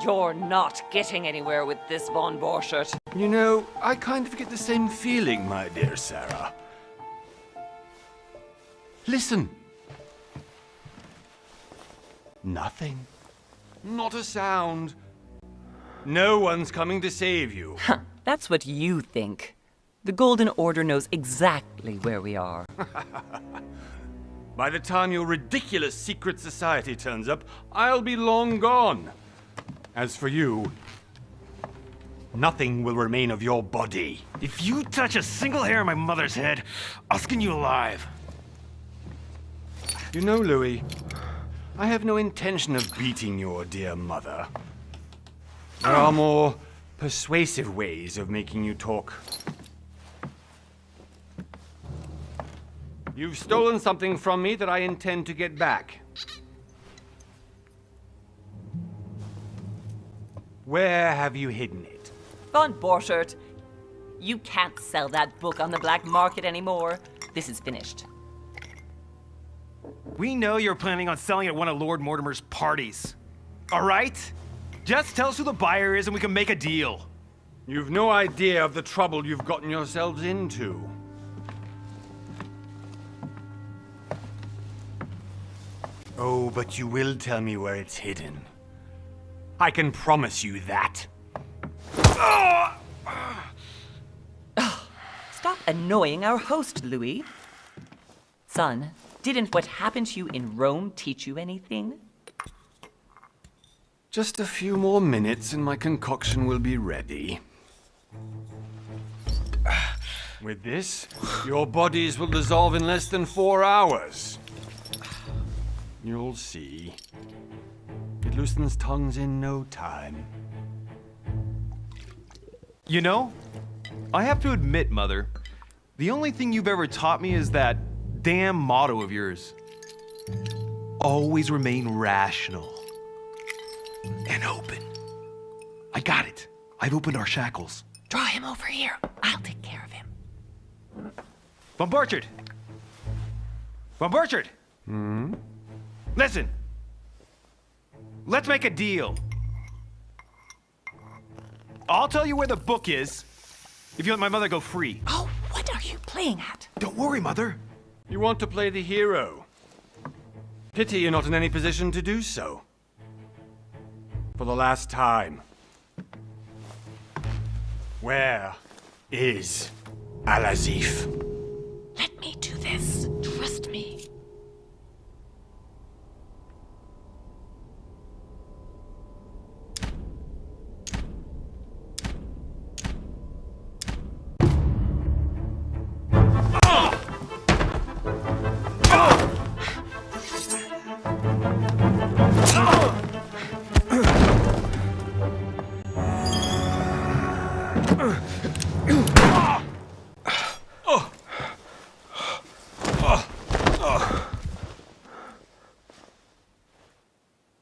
You're not getting anywhere with this, Von Borchert. You know, I kind of get the same feeling, my dear Sarah. Listen. Nothing. Not a sound. No one's coming to save you. That's what you think. The Golden Order knows exactly where we are. By the time your ridiculous secret society turns up, I'll be long gone. As for you, nothing will remain of your body. If you touch a single hair on my mother's head, I'll skin you alive. You know, Louis, I have no intention of beating your dear mother. There are more persuasive ways of making you talk. You've stolen something from me that I intend to get back. Where have you hidden it? Von Borchert, you can't sell that book on the black market anymore. This is finished. We know you're planning on selling at one of Lord Mortimer's parties. All right? Just tell us who the buyer is and we can make a deal. You've no idea of the trouble you've gotten yourselves into. Oh, but you will tell me where it's hidden. I can promise you that. Stop annoying our host, Louis. Son, didn't what happened to you in Rome teach you anything? Just a few more minutes and my concoction will be ready. With this, your bodies will dissolve in less than 4 hours. You'll see. It loosens tongues in no time. You know, I have to admit, Mother, the only thing you've ever taught me is that damn motto of yours. Always remain rational. And open. I got it. I've opened our shackles. Draw him over here. I'll take care of him. Von Borchert! Von Borchert! Listen. Let's make a deal. I'll tell you where the book is if you let my mother go free. Oh, what are you playing at? Don't worry, Mother. You want to play the hero. Pity you're not in any position to do so. For the last time. Where is Al-Azif? Let me do this. Trust me.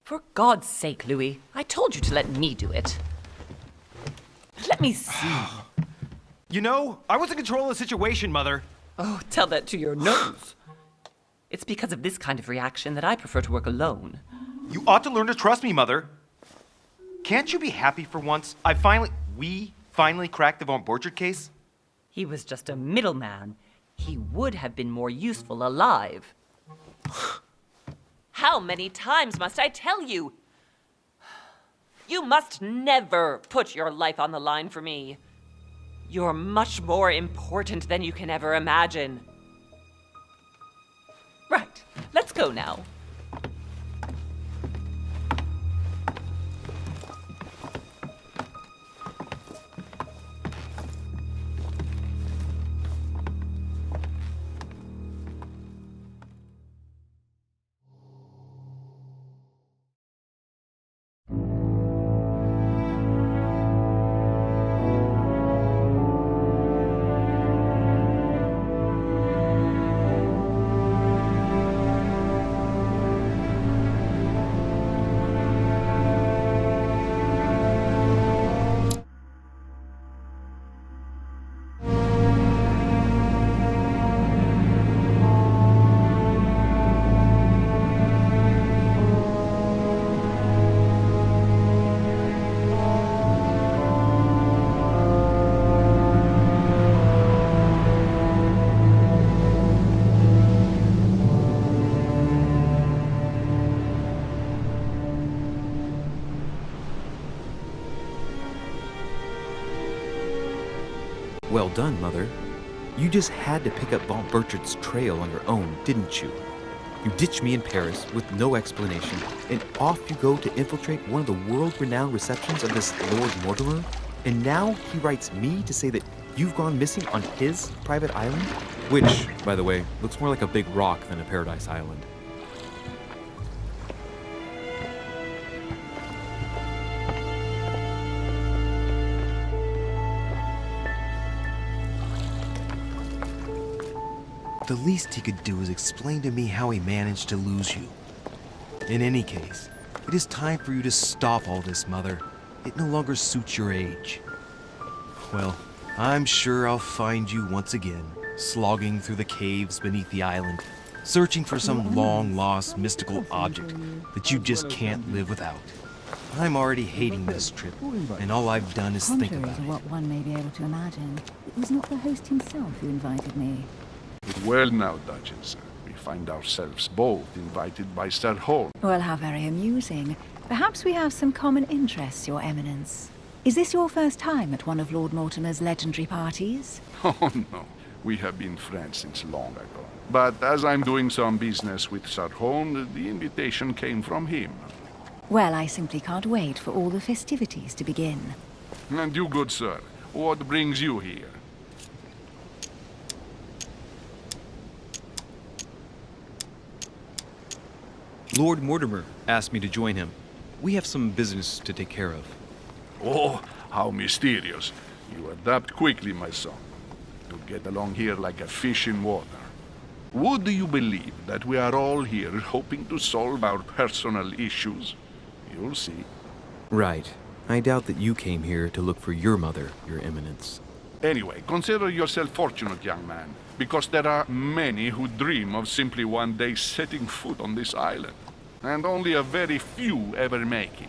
For God's sake, Louis, I told you to let me do it. Let me see. You know, I was in control of the situation, Mother. Oh, tell that to your nose. It's because of this kind of reaction that I prefer to work alone. You ought to learn to trust me, Mother. Can't you be happy for once? We finally cracked the Von Borchert case? He was just a middleman. He would have been more useful alive. How many times must I tell you? You must never put your life on the line for me. You're much more important than you can ever imagine. Right, let's go now. Well done, Mother. You just had to pick up Von Burchard's trail on your own, didn't you? You ditched me in Paris with no explanation, and off you go to infiltrate one of the world-renowned receptions of this Lord Mortimer? And now he writes me to say that you've gone missing on his private island? Which, by the way, looks more like a big rock than a paradise island. The least he could do is explain to me how he managed to lose you. In any case, it is time for you to stop all this, Mother. It no longer suits your age. Well, I'm sure I'll find you once again, slogging through the caves beneath the island, searching for some long-lost mystical object that you just can't live without. I'm already hating this trip, and all I've done is think Contrary about to it. what one may be able to imagine, it was not the host himself who invited me. Well now, Duchess, we find ourselves both invited by Sir Holmes. Well, how very amusing. Perhaps we have some common interests, Your Eminence. Is this your first time at one of Lord Mortimer's legendary parties? Oh no, we have been friends since long ago. But as I'm doing some business with Sir Holmes, the invitation came from him. Well, I simply can't wait for all the festivities to begin. And you, good sir, what brings you here? Lord Mortimer asked me to join him. We have some business to take care of. Oh, how mysterious. You adapt quickly, my son. You get along here like a fish in water. Would you believe that we are all here hoping to solve our personal issues? You'll see. Right. I doubt that you came here to look for your mother, Your Eminence. Anyway, consider yourself fortunate, young man, because there are many who dream of simply one day setting foot on this island, and only a very few ever make it.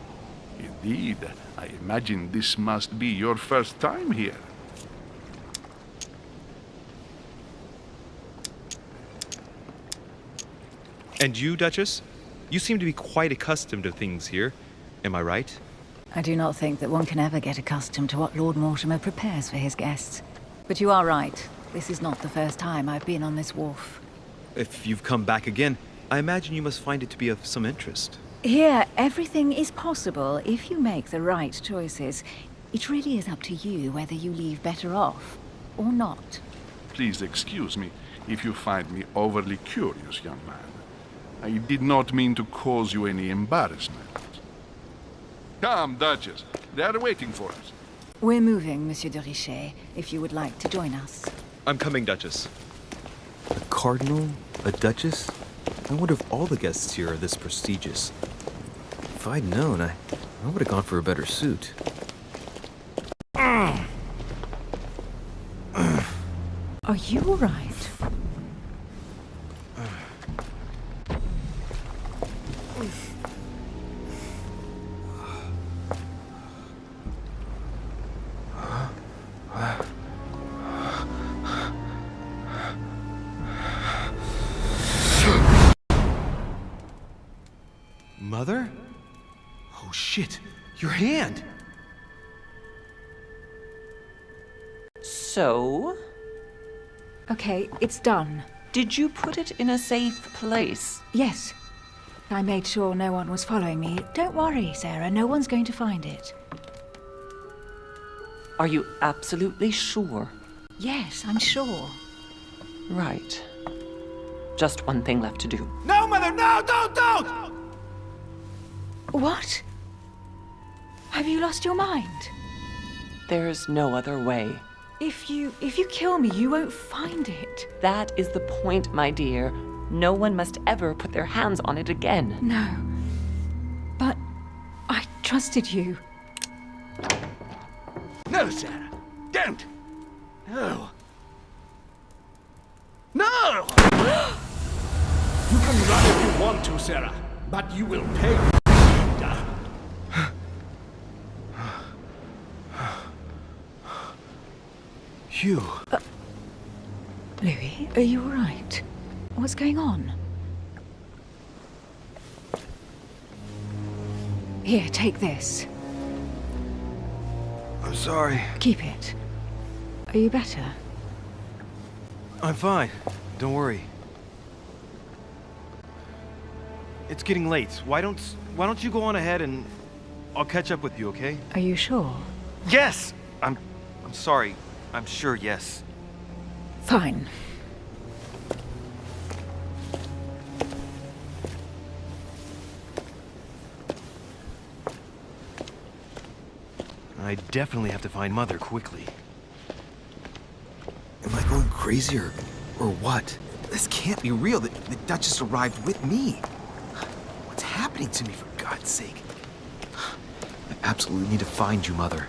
Indeed, I imagine this must be your first time here. And you, Duchess? You seem to be quite accustomed to things here. Am I right? I do not think that one can ever get accustomed to what Lord Mortimer prepares for his guests. But you are right. This is not the first time I've been on this wharf. If you've come back again, I imagine you must find it to be of some interest. Here, everything is possible if you make the right choices. It really is up to you whether you leave better off or not. Please excuse me if you find me overly curious, young man. I did not mean to cause you any embarrassment. Come, Duchess. They are waiting for us. We're moving, Monsieur de Richet, if you would like to join us. I'm coming, Duchess. A cardinal? A duchess? I wonder if all the guests here are this prestigious. If I'd known, I would have gone for a better suit. Are you all right? Mother? Oh shit, your hand! So, Okay, it's done. did you put it in a safe place? Yes. I made sure no one was following me. Don't worry, Sarah, no one's going to find it. Are you absolutely sure? Yes, I'm sure. Right. Just one thing left to do. No, Mother, no, don't! What? Have you lost your mind? There's no other way. If you kill me, you won't find it. That is the point, my dear. No one must ever put their hands on it again. No. But I trusted you. No, Sarah. Don't. No. No! You can run if you want to, Sarah, but you will pay. You. Louis, are you all right? What's going on? Here, take this. I'm sorry. Keep it. Are you better? I'm fine. Don't worry. It's getting late. Why don't you go on ahead and I'll catch up with you, okay? Are you sure? Yes! I'm sorry. I'm sure, yes. Fine. I definitely have to find Mother quickly. Am I going crazy or what? This can't be real. The Duchess arrived with me. What's happening to me, for God's sake? I absolutely need to find you, Mother.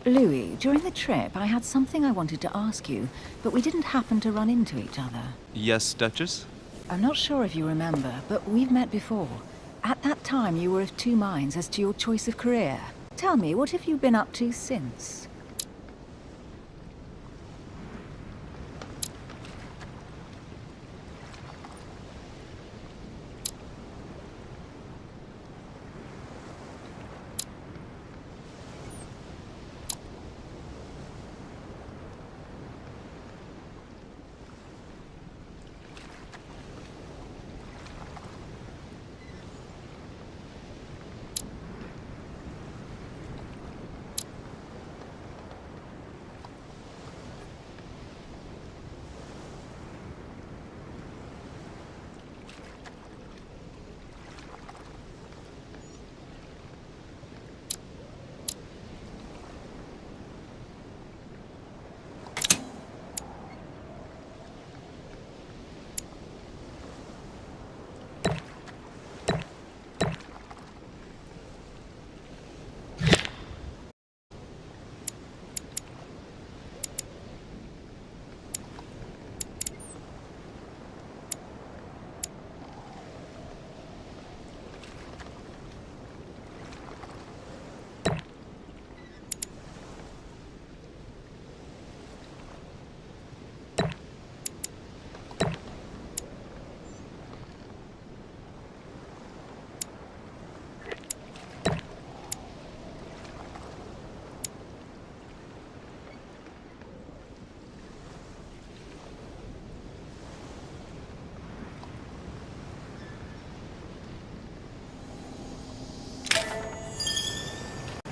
Louis, during the trip, I had something I wanted to ask you, but we didn't happen to run into each other. Yes, Duchess? I'm not sure if you remember, but we've met before. At that time, you were of two minds as to your choice of career. Tell me, what have you been up to since?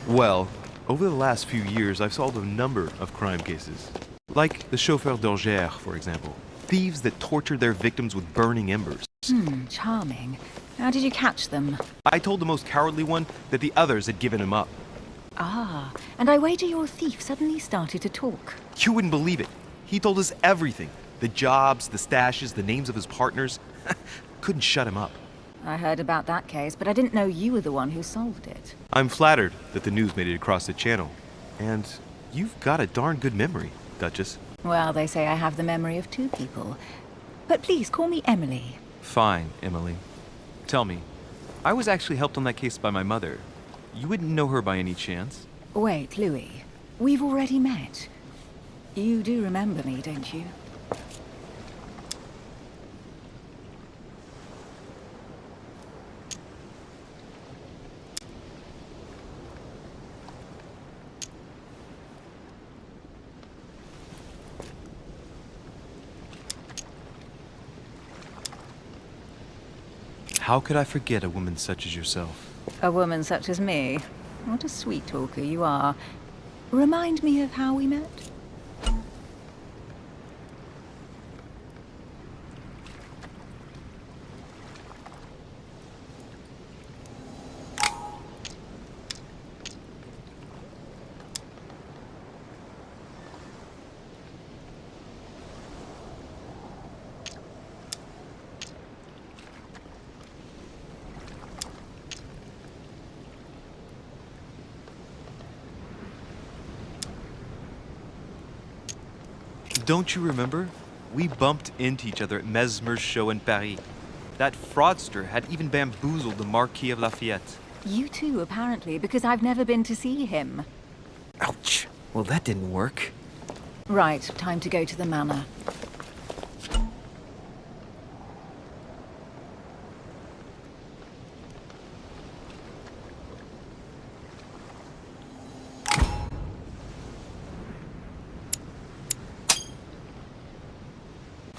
Well, over the last few years, I've solved a number of crime cases. Like the chauffeur d'Angers, for example. Thieves that tortured their victims with burning embers. Charming. How did you catch them? I told the most cowardly one that the others had given him up. Ah, and I wager your thief suddenly started to talk. You wouldn't believe it. He told us everything. The jobs, the stashes, the names of his partners. Couldn't shut him up. I heard about that case, but I didn't know you were the one who solved it. I'm flattered that the news made it across the channel. And you've got a darn good memory, Duchess. Well, they say I have the memory of two people. But please, call me Emily. Fine, Emily. Tell me, I was actually helped on that case by my mother. You wouldn't know her by any chance? Wait, Louis. We've already met. You do remember me, don't you? How could I forget a woman such as yourself? A woman such as me? What a sweet talker you are. Remind me of how we met? Don't you remember? We bumped into each other at Mesmer's show in Paris. That fraudster had even bamboozled the Marquis of Lafayette. You too, apparently, because I've never been to see him. Ouch. Well, that didn't work. Right, time to go to the manor.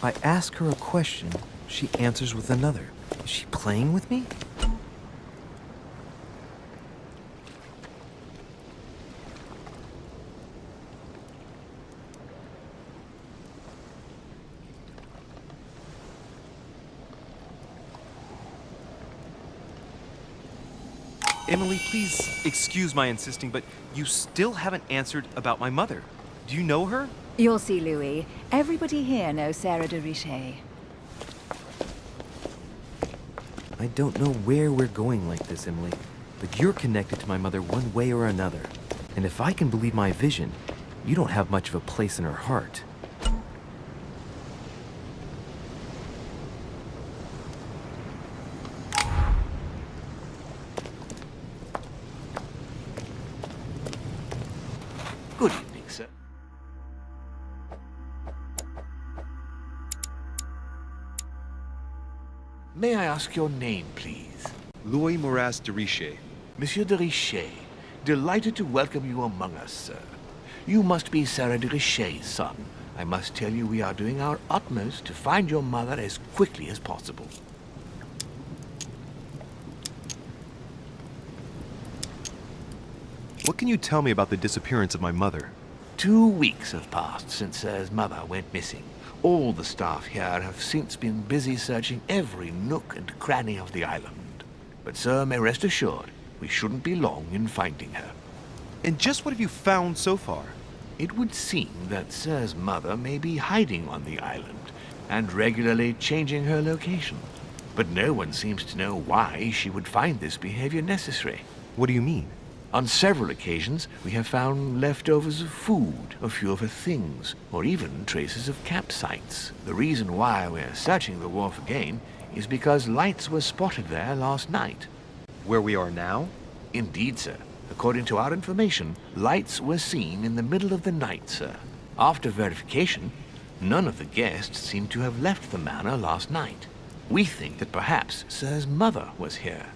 I ask her a question, she answers with another. Is she playing with me? Emily, please excuse my insisting, but you still haven't answered about my mother. Do you know her? You'll see, Louis. Everybody here knows Sarah de Richet. I don't know where we're going like this, Emily, but you're connected to my mother one way or another. And if I can believe my vision, you don't have much of a place in her heart. Good evening, sir. May I ask your name, please? Louis Moras de Richet. Monsieur de Richet, delighted to welcome you among us, sir. You must be Sarah de Richet's son. I must tell you we are doing our utmost to find your mother as quickly as possible. What can you tell me about the disappearance of my mother? 2 weeks have passed since Sir's mother went missing. All the staff here have since been busy searching every nook and cranny of the island. But Sir may rest assured, we shouldn't be long in finding her. And just what have you found so far? It would seem that Sir's mother may be hiding on the island and regularly changing her location. But no one seems to know why she would find this behavior necessary. What do you mean? On several occasions, we have found leftovers of food, a few of her things, or even traces of campsites. The reason why we're searching the wharf again is because lights were spotted there last night. Where we are now? Indeed, sir. According to our information, lights were seen in the middle of the night, sir. After verification, none of the guests seem to have left the manor last night. We think that perhaps Sir's mother was here.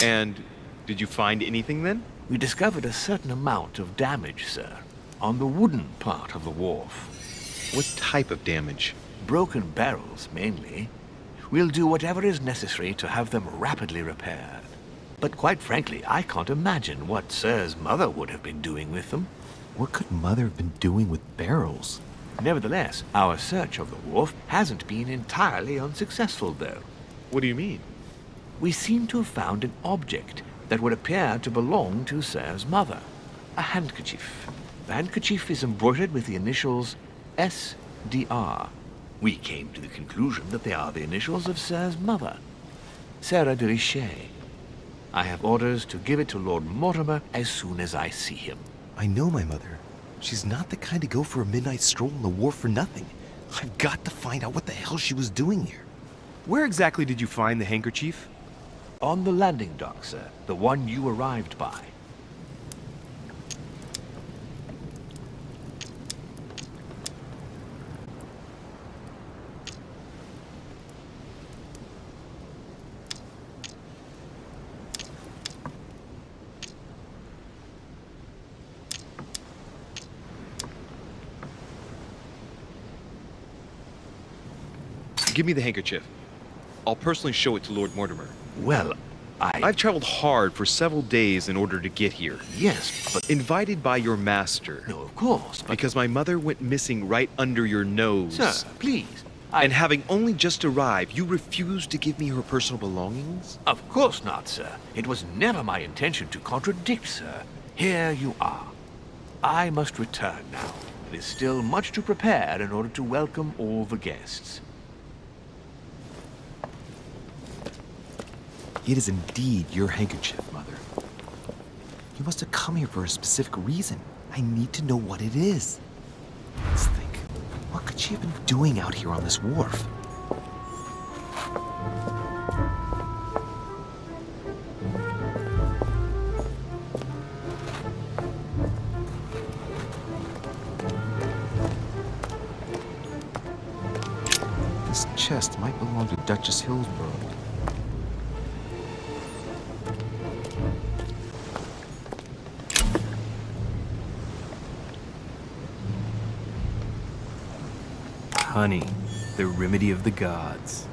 And did you find anything then? We discovered a certain amount of damage, sir, on the wooden part of the wharf. What type of damage? Broken barrels, mainly. We'll do whatever is necessary to have them rapidly repaired. But quite frankly, I can't imagine what Sir's mother would have been doing with them. What could Mother have been doing with barrels? Nevertheless, our search of the wharf hasn't been entirely unsuccessful, though. What do you mean? We seem to have found an object that would appear to belong to Sir's mother. A handkerchief. The handkerchief is embroidered with the initials SDR. We came to the conclusion that they are the initials of Sir's mother, Sarah de Richet. I have orders to give it to Lord Mortimer as soon as I see him. I know my mother. She's not the kind to go for a midnight stroll on the wharf for nothing. I've got to find out what the hell she was doing here. Where exactly did you find the handkerchief? On the landing dock, sir. The one you arrived by. Give me the handkerchief. I'll personally show it to Lord Mortimer. Well, I've traveled hard for several days in order to get here. Yes, but... Invited by your master. No, of course, but... Because my mother went missing right under your nose. Sir, please. And having only just arrived, you refused to give me her personal belongings? Of course not, sir. It was never my intention to contradict, sir. Here you are. I must return now. It is still much to prepare in order to welcome all the guests. It is indeed your handkerchief, Mother. You must have come here for a specific reason. I need to know what it is. Let's think. What could she have been doing out here on this wharf? This chest might belong to Duchess Hillsborough. Honey, the remedy of the gods.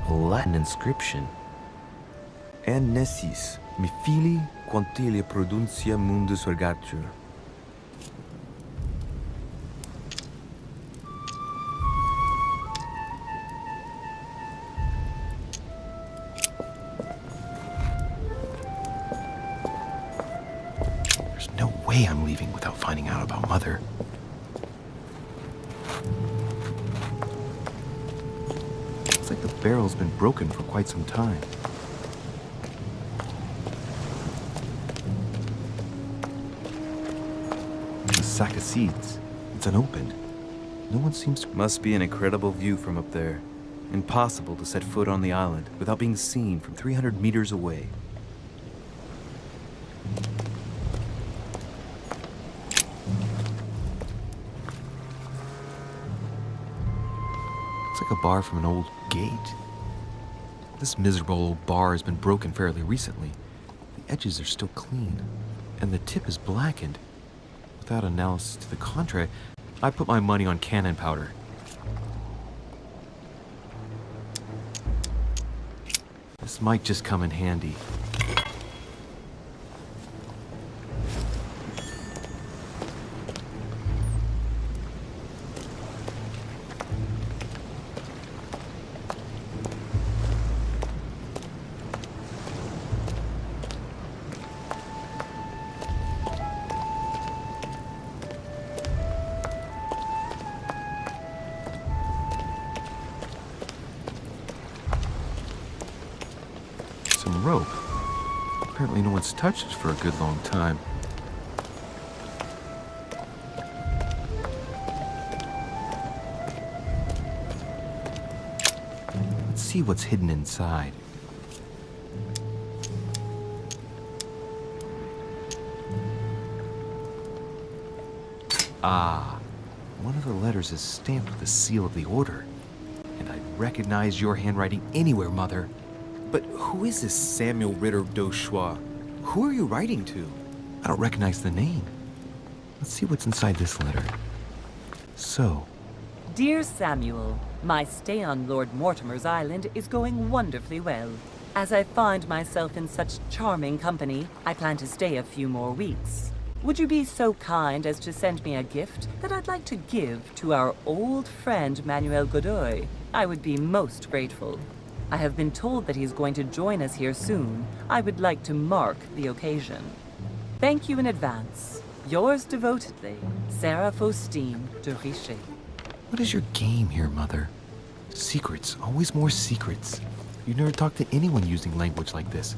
A Latin inscription. En nessis, mi fili quantilia produncia mundus ergatur. There's no way I'm leaving without finding out about Mother. It's like the barrel's been broken for quite some time. A sack of seeds. It's unopened. No one seems to... Must be an incredible view from up there. Impossible to set foot on the island without being seen from 300 meters away. It's like a bar from an old gate. This miserable old bar has been broken fairly recently. The edges are still clean, and the tip is blackened. Without analysis to the contrary, I put my money on cannon powder. This might just come in handy. Some rope. Apparently no one's touched it for a good long time. Let's see what's hidden inside. Ah, one of the letters is stamped with the seal of the Order. And I'd recognize your handwriting anywhere, Mother. But who is this Samuel Ritter d'Auchois? Who are you writing to? I don't recognize the name. Let's see what's inside this letter. So, Dear Samuel, my stay on Lord Mortimer's island is going wonderfully well. As I find myself in such charming company, I plan to stay a few more weeks. Would you be so kind as to send me a gift that I'd like to give to our old friend Manuel Godoy? I would be most grateful. I have been told that he's going to join us here soon. I would like to mark the occasion. Thank you in advance. Yours devotedly, Sarah Faustine de Richer. what is your game here, Mother? Secrets, always more secrets. You never talk to anyone using language like this.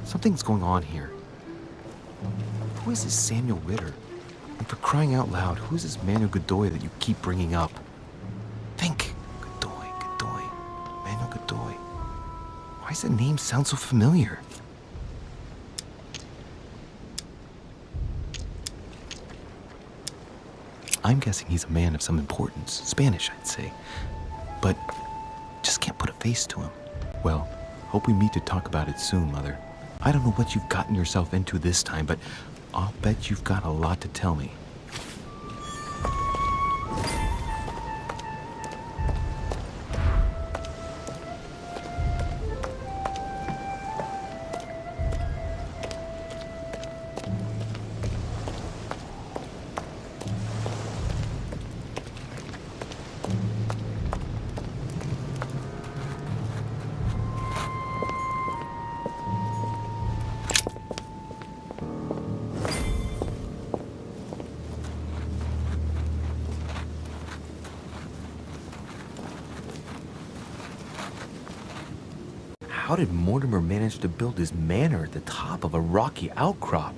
Something's going on here. Who is this Samuel Ritter? And for crying out loud, who is this Manuel Godoy that you keep bringing up? Think. Godoy. Manuel Godoy. Why does that name sound so familiar? I'm guessing he's a man of some importance. Spanish, I'd say. But just can't put a face to him. Well, hope we meet to talk about it soon, Mother. I don't know what you've gotten yourself into this time, but I'll bet you've got a lot to tell me. How did Mortimer manage to build his manor at the top of a rocky outcrop?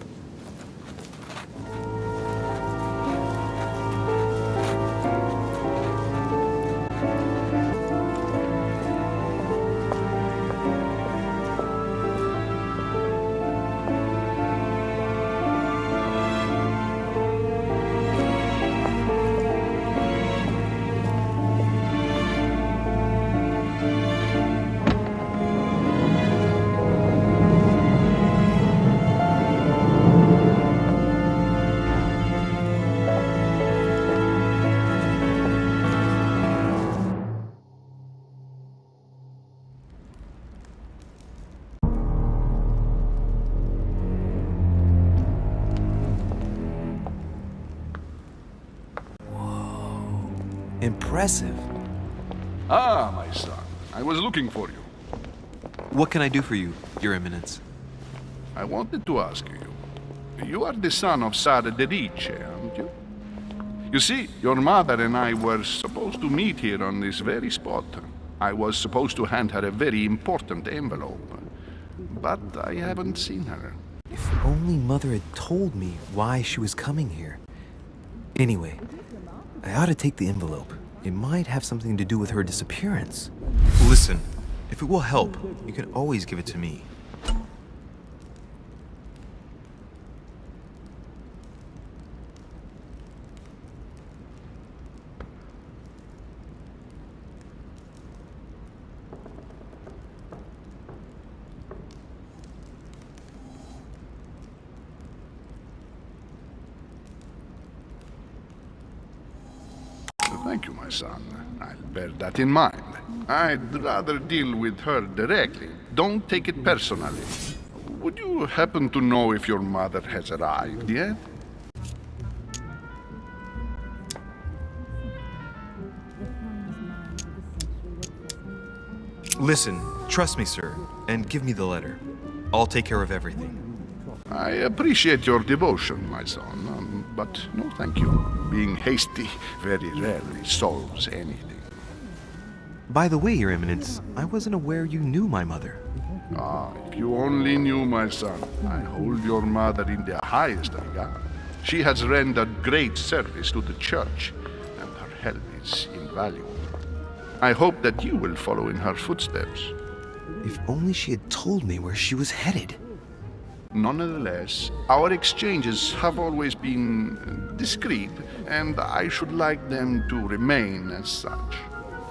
Impressive. Ah, my son. I was looking for you. What can I do for you, Your Eminence? I wanted to ask you. You are the son of Sara de Ricci, aren't you? You see, your mother and I were supposed to meet here on this very spot. I was supposed to hand her a very important envelope. But I haven't seen her. If only Mother had told me why she was coming here. Anyway, I ought to take the envelope. It might have something to do with her disappearance. Listen, if it will help, you can always give it to me. Thank you, my son. I'll bear that in mind. I'd rather deal with her directly. Don't take it personally. Would you happen to know if your mother has arrived yet? Listen, trust me, sir, and give me the letter. I'll take care of everything. I appreciate your devotion, my son, but no thank you. Being hasty very rarely solves anything. By the way, Your Eminence, I wasn't aware you knew my mother. Ah, if you only knew, my son. I hold your mother in the highest regard. She has rendered great service to the church, and her help is invaluable. I hope that you will follow in her footsteps. If only she had told me where she was headed. Nonetheless, our exchanges have always been discreet, and I should like them to remain as such.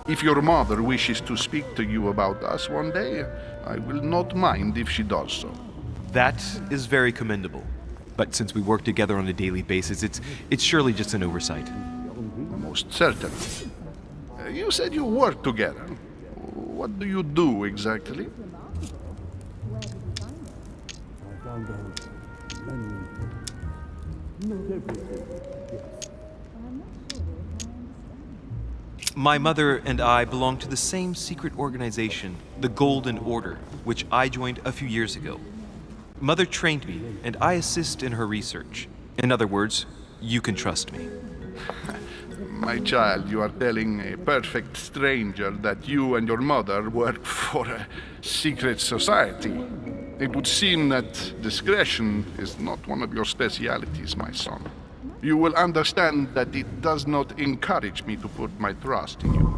If your mother wishes to speak to you about us one day, I will not mind if she does so. That is very commendable. But since we work together on a daily basis, it's surely just an oversight. Most certainly. You said you work together. What do you do exactly? My mother and I belong to the same secret organization, the Golden Order, which I joined a few years ago. Mother trained me, and I assist in her research. In other words, you can trust me. My child, you are telling a perfect stranger that you and your mother work for a secret society. It would seem that discretion is not one of your specialities, my son. You will understand that it does not encourage me to put my trust in you.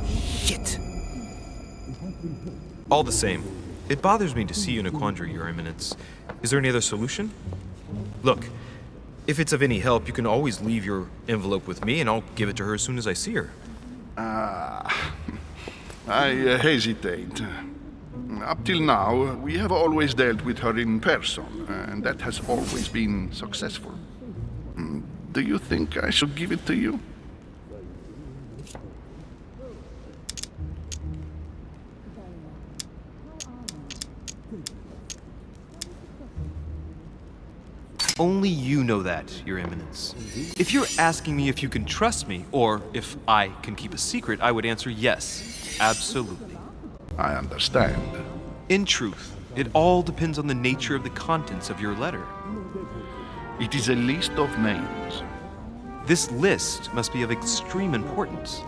Shit! All the same, it bothers me to see you in a quandary, Your Eminence. Is there any other solution? Look, if it's of any help, you can always leave your envelope with me, and I'll give it to her as soon as I see her. I hesitate. Up till now, we have always dealt with her in person, and that has always been successful. Do you think I should give it to you? Only you know that, Your Eminence. If you're asking me if you can trust me, or if I can keep a secret, I would answer yes, absolutely. I understand. In truth, it all depends on the nature of the contents of your letter. It is a list of names. This list must be of extreme importance.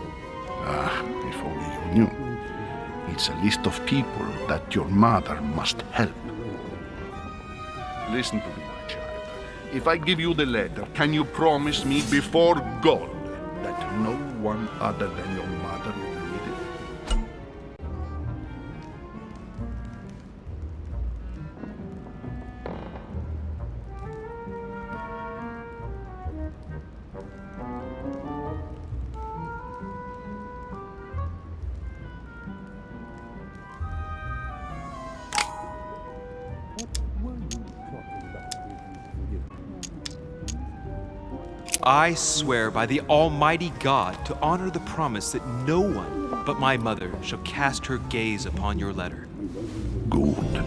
If only you knew. It's a list of people that your mother must help. Listen to me, my child. If I give you the letter, can you promise me before God that no one other than your mother will read it? I swear by the Almighty God to honor the promise that no one but my mother shall cast her gaze upon your letter. Good.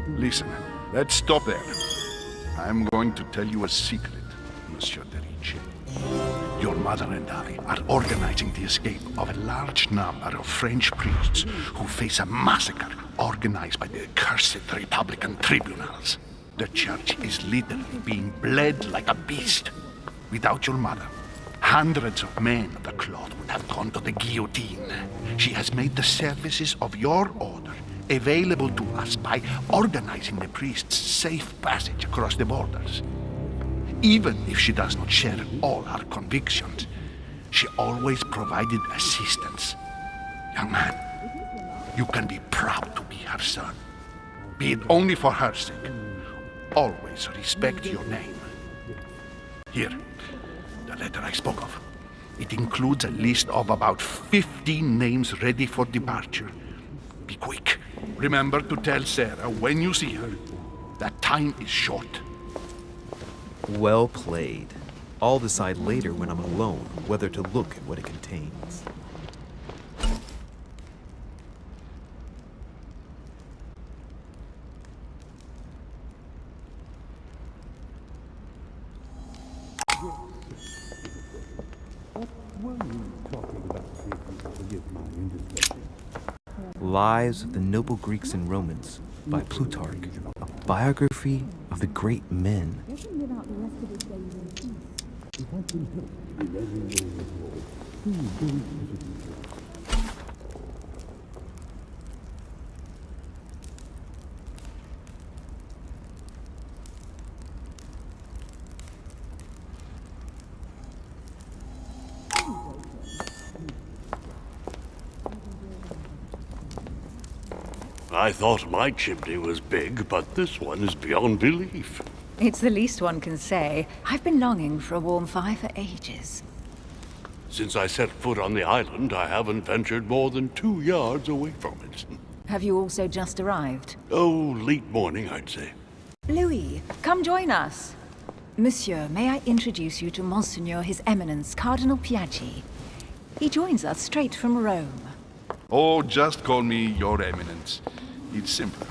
Listen, let's stop there. I'm going to tell you a secret, Monsieur de Ricci. Your mother and I are organizing the escape of a large number of French priests who face a massacre organized by the accursed Republican tribunals. The church is literally being bled like a beast. Without your mother, hundreds of men of the cloth would have gone to the guillotine. She has made the services of your order available to us by organizing the priests' safe passage across the borders. Even if she does not share all our convictions, she always provided assistance. Young man, you can be proud to be her son. Be it only for her sake. Always respect your name. Here, the letter I spoke of. It includes a list of about 15 names ready for departure. Be quick. Remember to tell Sarah when you see her that time is short. Well played. I'll decide later when I'm alone whether to look at what it contains. Lives of the Noble Greeks and Romans by Plutarch, a biography of the great men. I thought my chimney was big, but this one is beyond belief. It's the least one can say. I've been longing for a warm fire for ages. Since I set foot on the island, I haven't ventured more than 2 yards away from it. Have you also just arrived? Oh, late morning, I'd say. Louis, come join us. Monsieur, may I introduce you to Monseigneur His Eminence, Cardinal Piaggi. He joins us straight from Rome. Oh, just call me Your Eminence. It's simpler.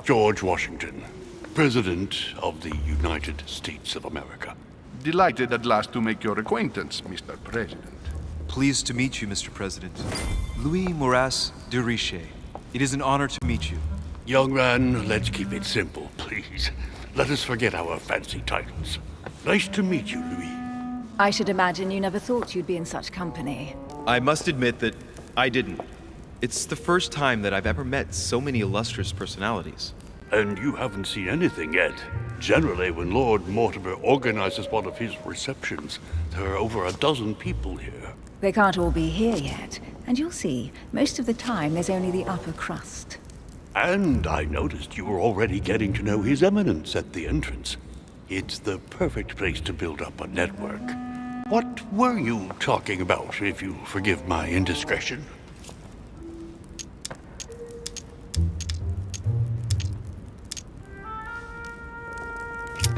George Washington, President of the United States of America. Delighted at last to make your acquaintance, Mr. President. Pleased to meet you, Mr. President. Louis Moras de Richet. It is an honor to meet you. Young man, let's keep it simple, please. Let us forget our fancy titles. Nice to meet you, Louis. I should imagine you never thought you'd be in such company. I must admit that I didn't. It's the first time that I've ever met so many illustrious personalities. And you haven't seen anything yet. Generally, when Lord Mortimer organizes one of his receptions, there are over a dozen people here. They can't all be here yet, and you'll see, most of the time there's only the upper crust. And I noticed you were already getting to know His Eminence at the entrance. It's the perfect place to build up a network. What were you talking about, if you forgive my indiscretion?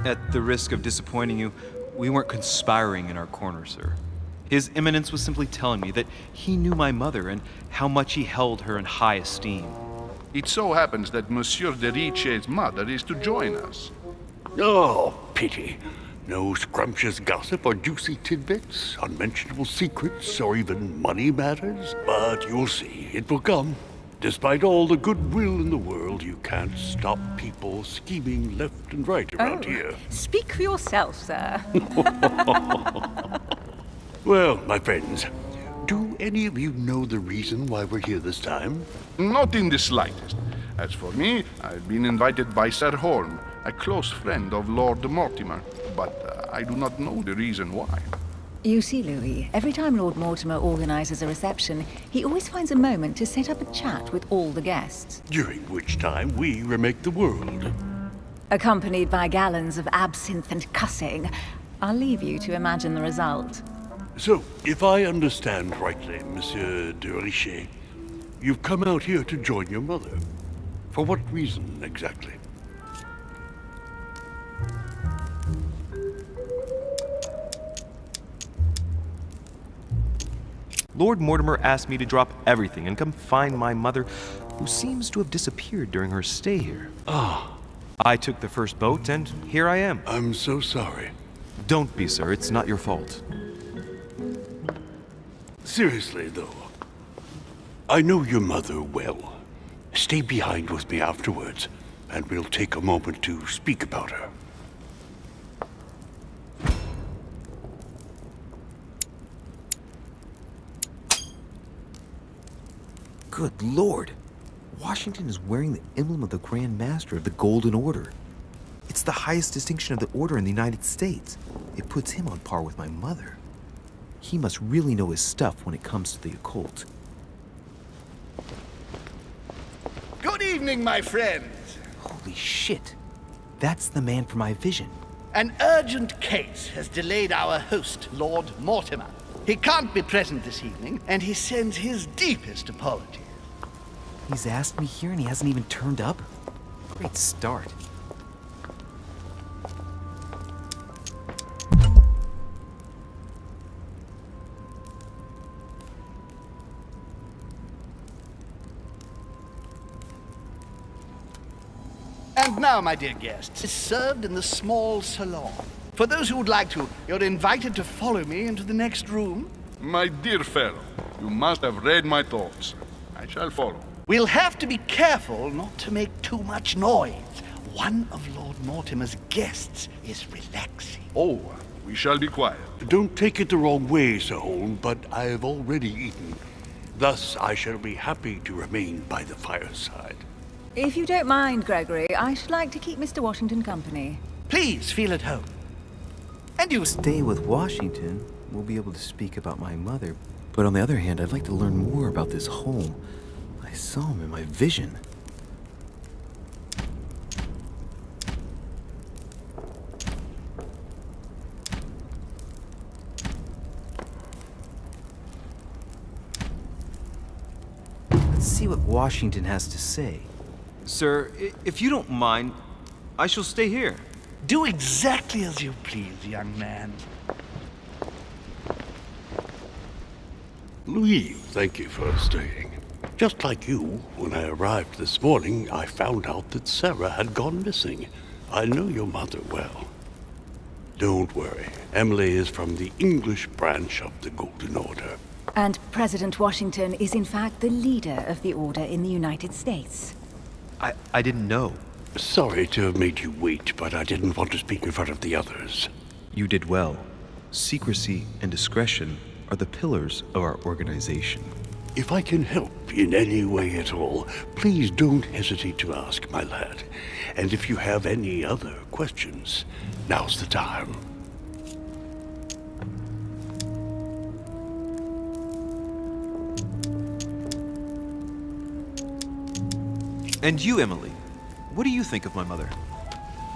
At the risk of disappointing you, we weren't conspiring in our corner, sir. His Eminence was simply telling me that he knew my mother and how much he held her in high esteem. It so happens that Monsieur de Richet's mother is to join us. Oh, pity. No scrumptious gossip or juicy tidbits, unmentionable secrets, or even money matters. But you'll see, it will come. Despite all the goodwill in the world, you can't stop people scheming left and right around here. Speak for yourself, sir. Well, my friends, do any of you know the reason why we're here this time? Not in the slightest. As for me, I've been invited by Sir Horn, a close friend of Lord Mortimer, but I do not know the reason why. You see, Louis, every time Lord Mortimer organizes a reception, he always finds a moment to set up a chat with all the guests. During which time we remake the world. Accompanied by gallons of absinthe and cussing. I'll leave you to imagine the result. So, if I understand rightly, Monsieur de Richet, you've come out here to join your mother. For what reason, exactly? Lord Mortimer asked me to drop everything and come find my mother, who seems to have disappeared during her stay here. Ah. I took the first boat, and here I am. I'm so sorry. Don't be, sir. It's not your fault. Seriously, though, I know your mother well. Stay behind with me afterwards, and we'll take a moment to speak about her. Good Lord! Washington is wearing the emblem of the Grand Master of the Golden Order. It's the highest distinction of the Order in the United States. It puts him on par with my mother. He must really know his stuff when it comes to the occult. Good evening, my friends. Holy shit! That's the man for my vision. An urgent case has delayed our host, Lord Mortimer. He can't be present this evening, and he sends his deepest apologies. He's asked me here and he hasn't even turned up? Great start. And now, my dear guests, is served in the small salon. For those who would like to, you're invited to follow me into the next room. My dear fellow, you must have read my thoughts. I shall follow. We'll have to be careful not to make too much noise. One of Lord Mortimer's guests is relaxing. Oh, we shall be quiet. Don't take it the wrong way, Sir Holm, but I have already eaten. Thus, I shall be happy to remain by the fireside. If you don't mind, Gregory, I should like to keep Mr. Washington company. Please feel at home. And you Stay with Washington. We'll be able to speak about my mother. But on the other hand, I'd like to learn more about this home. I saw him in my vision. Let's see what Washington has to say. Sir, if you don't mind, I shall stay here. do exactly as you please, young man. Louis, thank you for staying. Just like you, when I arrived this morning, I found out that Sarah had gone missing. I know your mother well. Don't worry. Emily is from the English branch of the Golden Order. And President Washington is in fact the leader of the Order in the United States. I didn't know. Sorry to have made you wait, but I didn't want to speak in front of the others. You did well. Secrecy and discretion are the pillars of our organization. If I can help in any way at all, please don't hesitate to ask, my lad. And if you have any other questions, now's the time. And you, Emily, what do you think of my mother?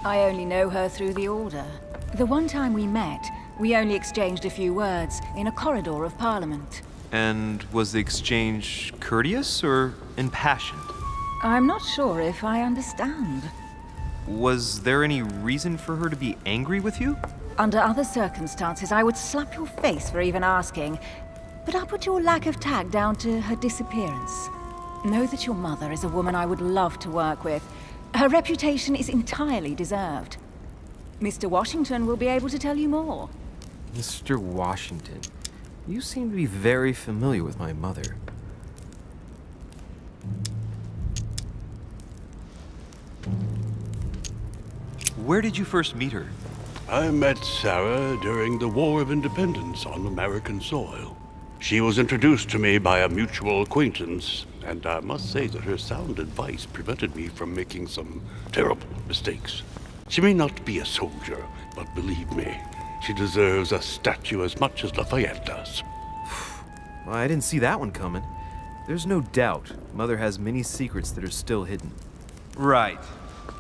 I only know her through the Order. The one time we met, we only exchanged a few words in a corridor of Parliament. And was the exchange courteous or impassioned? I'm not sure if I understand. Was there any reason for her to be angry with you? Under other circumstances, I would slap your face for even asking, but I'll put your lack of tact down to her disappearance. Know that your mother is a woman I would love to work with. Her reputation is entirely deserved. Mr. Washington will be able to tell you more. Mr. Washington, you seem to be very familiar with my mother. Where did you first meet her? I met Sarah during the War of Independence on American soil. She was introduced to me by a mutual acquaintance, and I must say that her sound advice prevented me from making some terrible mistakes. She may not be a soldier, but believe me, she deserves a statue as much as Lafayette does. Well, I didn't see that one coming. There's no doubt Mother has many secrets that are still hidden. Right.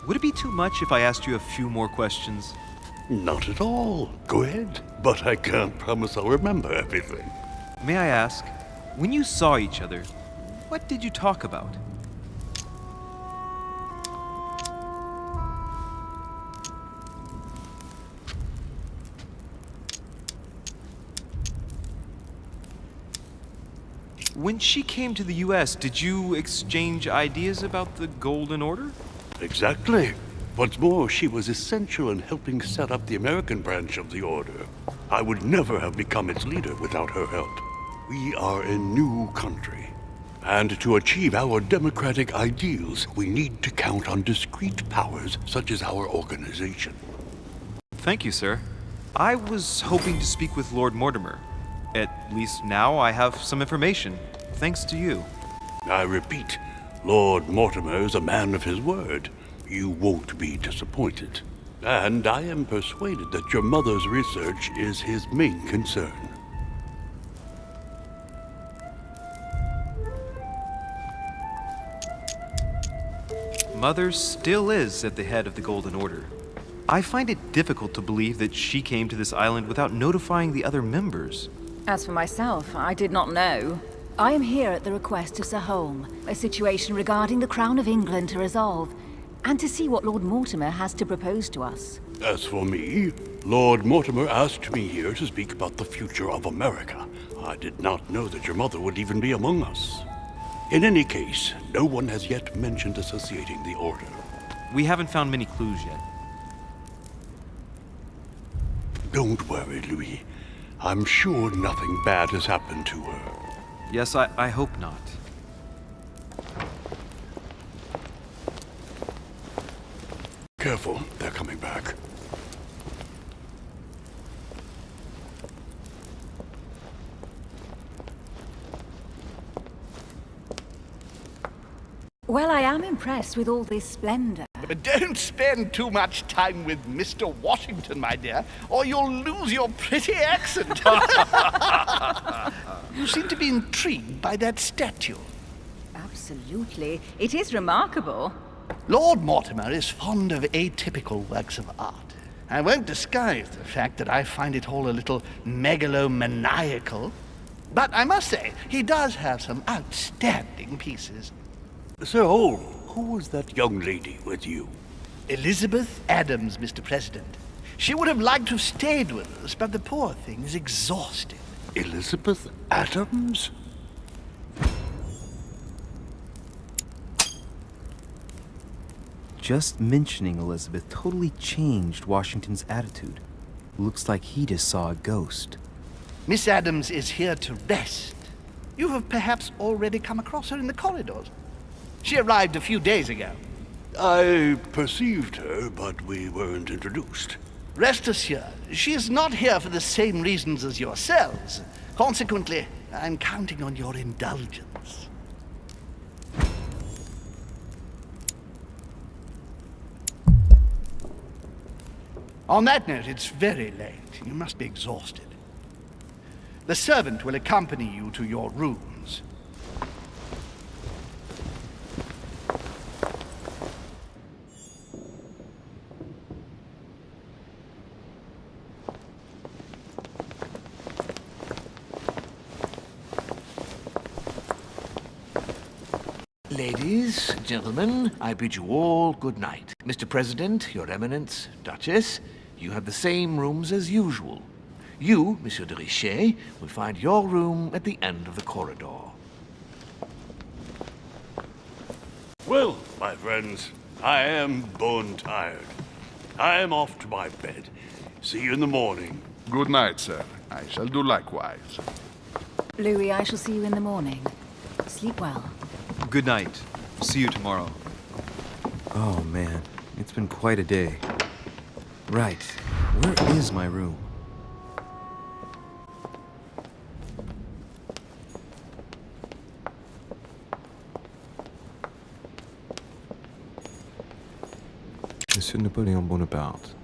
Would it be too much if I asked you a few more questions? Not at all. Go ahead. But I can't promise I'll remember everything. May I ask, when you saw each other, what did you talk about? When she came to the U.S., did you exchange ideas about the Golden Order? Exactly. What's more, she was essential in helping set up the American branch of the Order. I would never have become its leader without her help. We are a new country. And to achieve our democratic ideals, we need to count on discrete powers such as our organization. Thank you, sir. I was hoping to speak with Lord Mortimer. At least now I have some information, thanks to you. I repeat, Lord Mortimer is a man of his word. You won't be disappointed. And I am persuaded that your mother's research is his main concern. Mother still is at the head of the Golden Order. I find it difficult to believe that she came to this island without notifying the other members. As for myself, I did not know. I am here at the request of Sir Holm, a situation regarding the Crown of England to resolve, and to see what Lord Mortimer has to propose to us. As for me, Lord Mortimer asked me here to speak about the future of America. I did not know that your mother would even be among us. In any case, no one has yet mentioned associating the Order. We haven't found many clues yet. Don't worry, Louis. I'm sure nothing bad has happened to her. Yes, I hope not. Careful, they're coming back. Well, I am impressed with all this splendor. But don't spend too much time with Mr. Washington, my dear, or you'll lose your pretty accent. You seem to be intrigued by that statue. Absolutely. It is remarkable. Lord Mortimer is fond of atypical works of art. I won't disguise the fact that I find it all a little megalomaniacal. But I must say, he does have some outstanding pieces. Sir Holm, who was that young lady with you? Elizabeth Adams, Mr. President. She would have liked to have stayed with us, but the poor thing is exhausted. Elizabeth Adams? Just mentioning Elizabeth totally changed Washington's attitude. Looks like he just saw a ghost. Miss Adams is here to rest. You have perhaps already come across her in the corridors. She arrived a few days ago. I perceived her, but we weren't introduced. Rest assured, she is not here for the same reasons as yourselves. Consequently, I'm counting on your indulgence. On that note, it's very late. You must be exhausted. The servant will accompany you to your rooms. Ladies, gentlemen, I bid you all good night. Mr. President, Your Eminence, Duchess, you have the same rooms as usual. You, Monsieur de Richet, will find your room at the end of the corridor. Well, my friends, I am bone tired. I am off to my bed. See you in the morning. Good night, sir. I shall do likewise. Louis, I shall see you in the morning. Sleep well. Good night. See you tomorrow. Oh man, it's been quite a day. Right, where is my room? Monsieur Napoléon Bonaparte.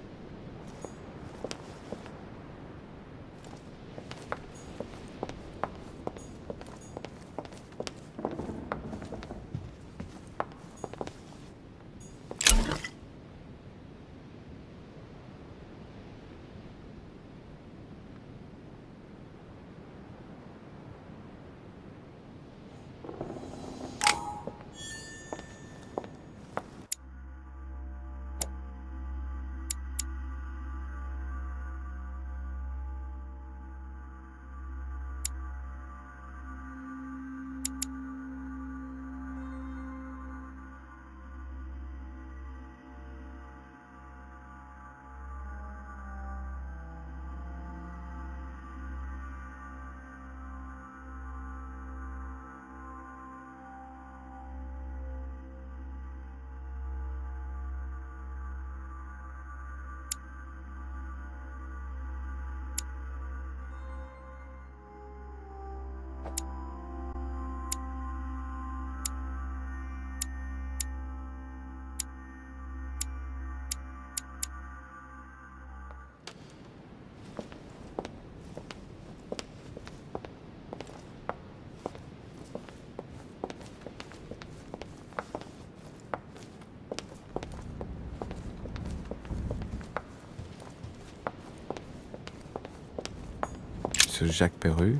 sur Jacques Perru.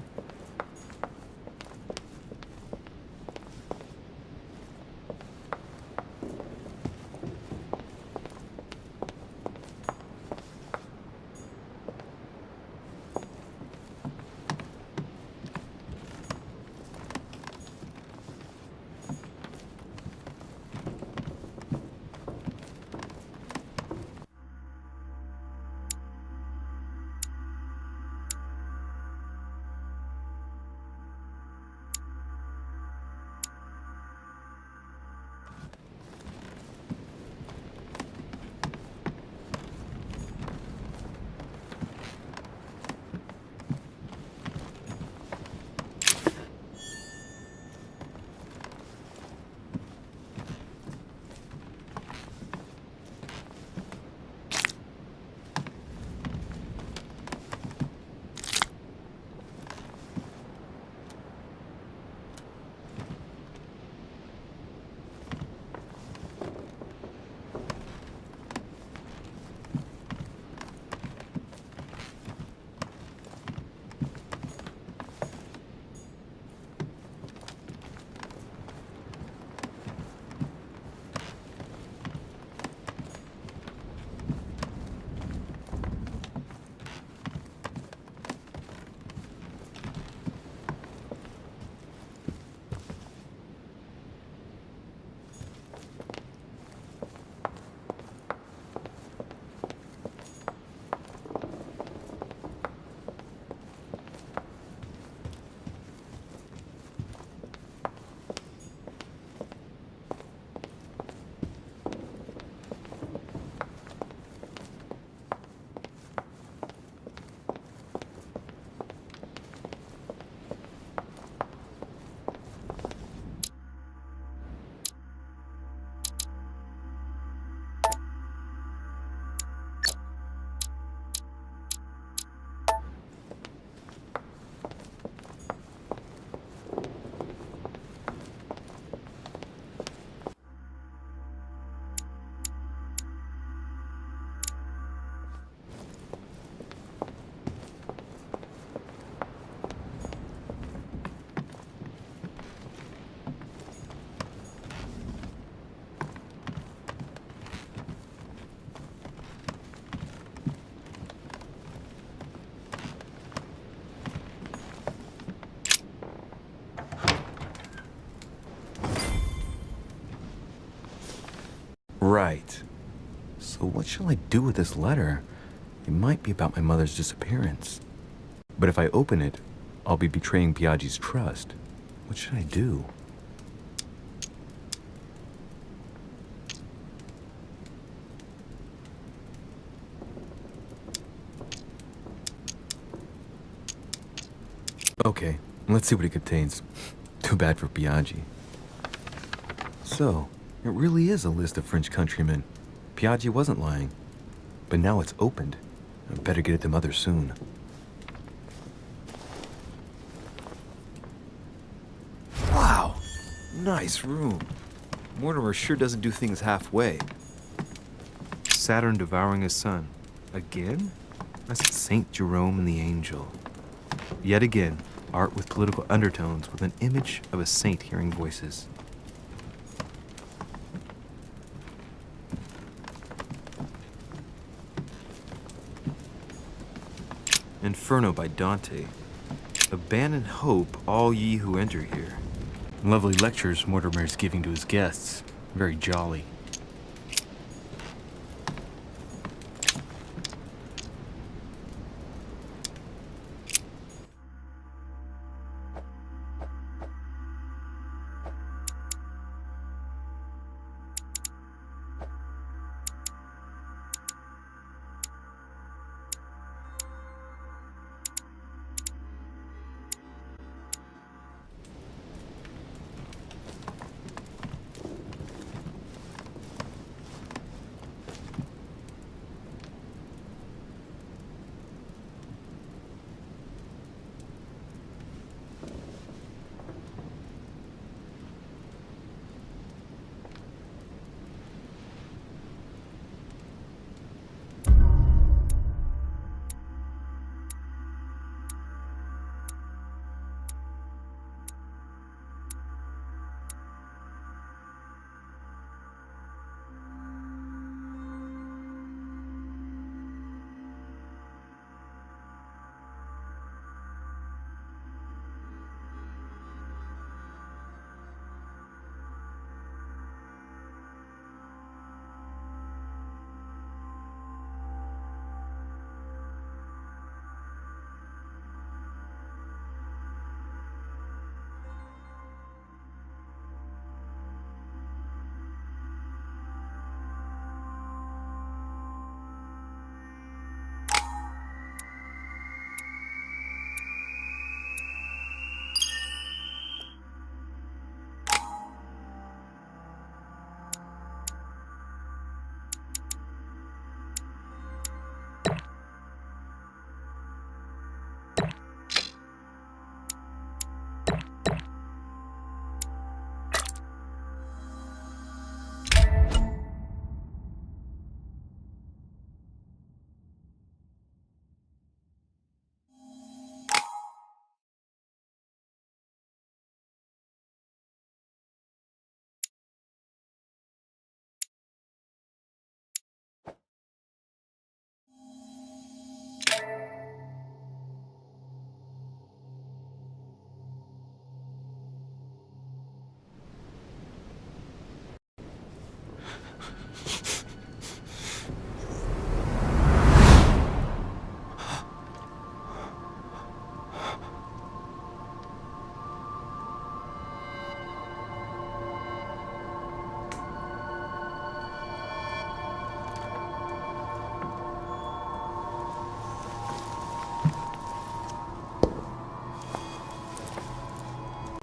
Right. So what shall I do with this letter? It might be about my mother's disappearance. But if I open it, I'll be betraying Biaggi's trust. What should I do? Okay, let's see what it contains. Too bad for Biaggi. So, it really is a list of French countrymen. Biaggi wasn't lying. But now it's opened. I better get it to Mother soon. Wow! Nice room. Mortimer sure doesn't do things halfway. Saturn devouring his son. Again? That's Saint Jerome and the Angel. Yet again, art with political undertones with an image of a saint hearing voices. Inferno by Dante. Abandon hope, all ye who enter here. Lovely lectures Mortimer is giving to his guests. Very jolly.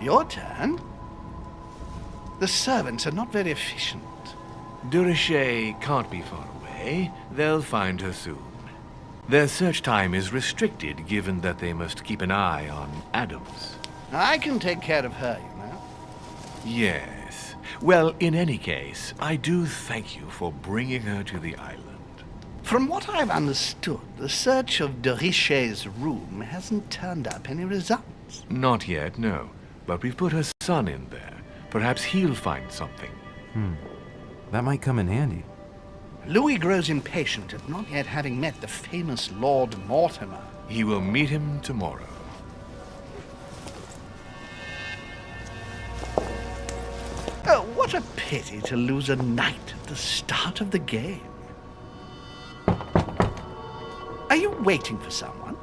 Your turn? The servants are not very efficient. Durocher can't be far away. They'll find her soon. Their search time is restricted, given that they must keep an eye on Adams. I can take care of her, you know. Yes. Well, in any case, I do thank you for bringing her to the island. From what I've understood, the search of Durocher's room hasn't turned up any results. Not yet, no. But we've put her son in there. Perhaps he'll find something. That might come in handy. Louis grows impatient at not yet having met the famous Lord Mortimer. He will meet him tomorrow. Oh, what a pity to lose a knight at the start of the game. Are you waiting for someone?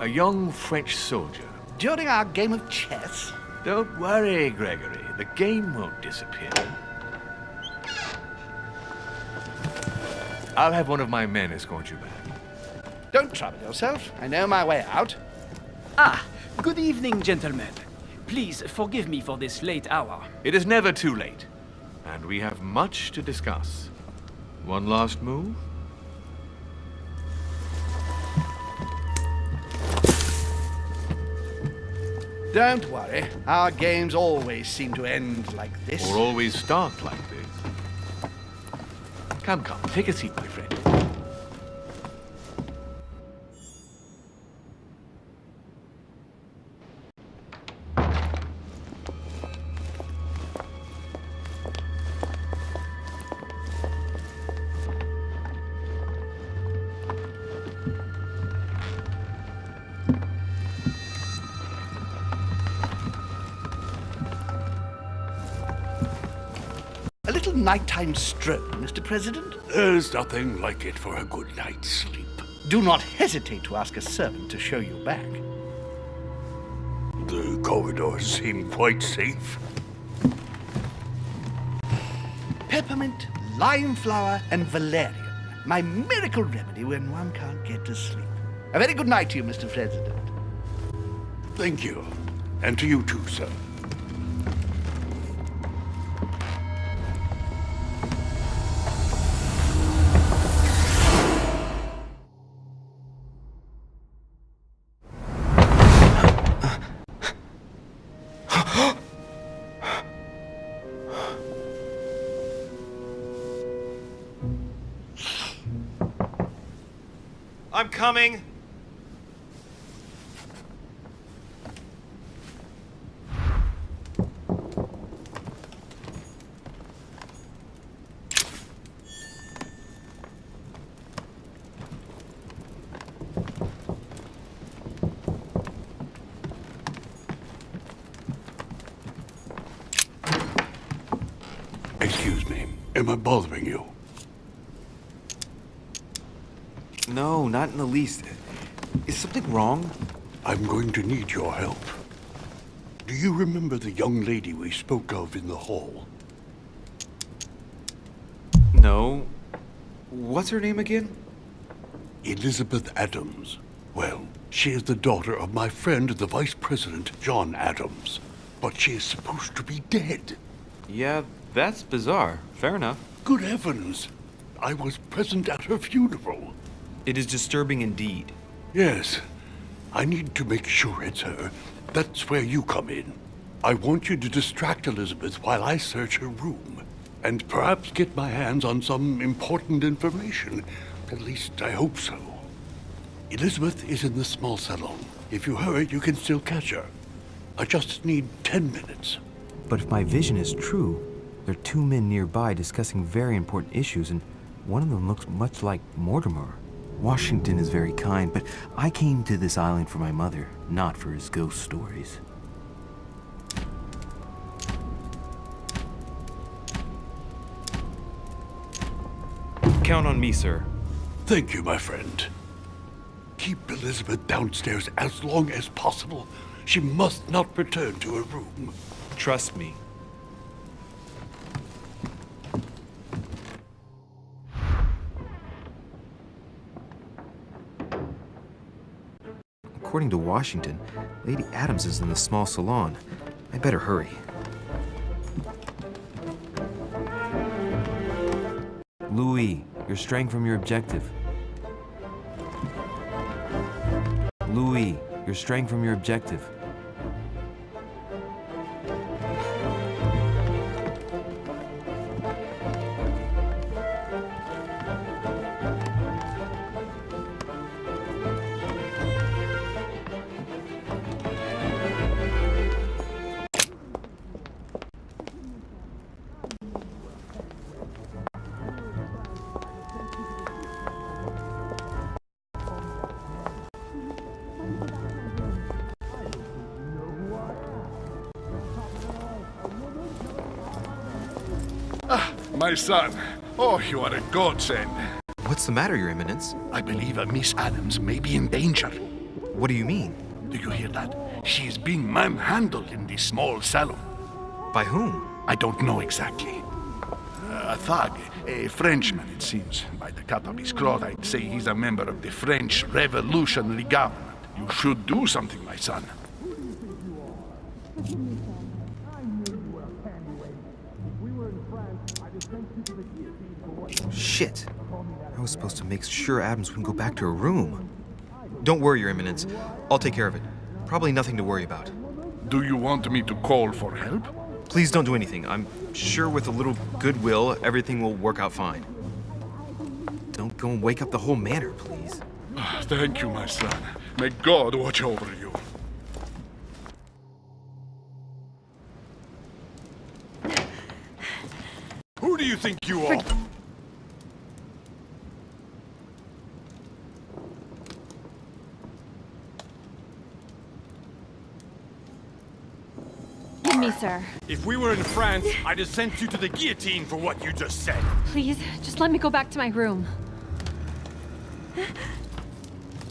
A young French soldier. During our game of chess? Don't worry, Gregory. The game won't disappear. I'll have one of my men escort you back. Don't trouble yourself. I know my way out. Ah, good evening, gentlemen. Please forgive me for this late hour. It is never too late, and we have much to discuss. One last move? Don't worry. Our games always seem to end like this. Or always start like this. Come, take a seat, my friend. A little nighttime stroll, Mr. President? There's nothing like it for a good night's sleep. Do not hesitate to ask a servant to show you back. The corridors seem quite safe. Peppermint, lime flower, and valerian. My miracle remedy when one can't get to sleep. A very good night to you, Mr. President. Thank you. And to you too, sir. I'm coming. Excuse me. Am I bothering you? No, not in the least. Is something wrong? I'm going to need your help. Do you remember the young lady we spoke of in the hall? No. What's her name again? Elizabeth Adams. Well, she is the daughter of my friend, the Vice President, John Adams. But she is supposed to be dead. Yeah, that's bizarre. Fair enough. Good heavens! I was present at her funeral. It is disturbing indeed. Yes. I need to make sure it's her. That's where you come in. I want you to distract Elizabeth while I search her room. And perhaps get my hands on some important information. At least I hope so. Elizabeth is in the small salon. If you hurry, you can still catch her. I just need 10 minutes. But if my vision is true, there are two men nearby discussing very important issues, and one of them looks much like Mortimer. Washington is very kind, but I came to this island for my mother, not for his ghost stories. Count on me, sir. Thank you, my friend. Keep Elizabeth downstairs as long as possible. She must not return to her room. Trust me. According to Washington, Lady Adams is in the small salon. I better hurry. Louis, you're straying from your objective. Louis, you're straying from your objective. My son. Oh, you are a godsend. What's the matter, Your Eminence? I believe Miss Adams may be in danger. What do you mean? Do you hear that? She is being manhandled in this small salon. By whom? I don't know exactly. A thug, a Frenchman, it seems. By the cut of his cloth, I'd say he's a member of the French Revolutionary Government. You should do something, my son. Shit. I was supposed to make sure Adams wouldn't go back to her room. Don't worry, Your Eminence. I'll take care of it. Probably nothing to worry about. Do you want me to call for help? Please don't do anything. I'm sure with a little goodwill, everything will work out fine. Don't go and wake up the whole manor, please. Thank you, my son. May God watch over you. Who do you think you are? Give me, sir. If we were in France, I'd have sent you to the guillotine for what you just said. Please, just let me go back to my room.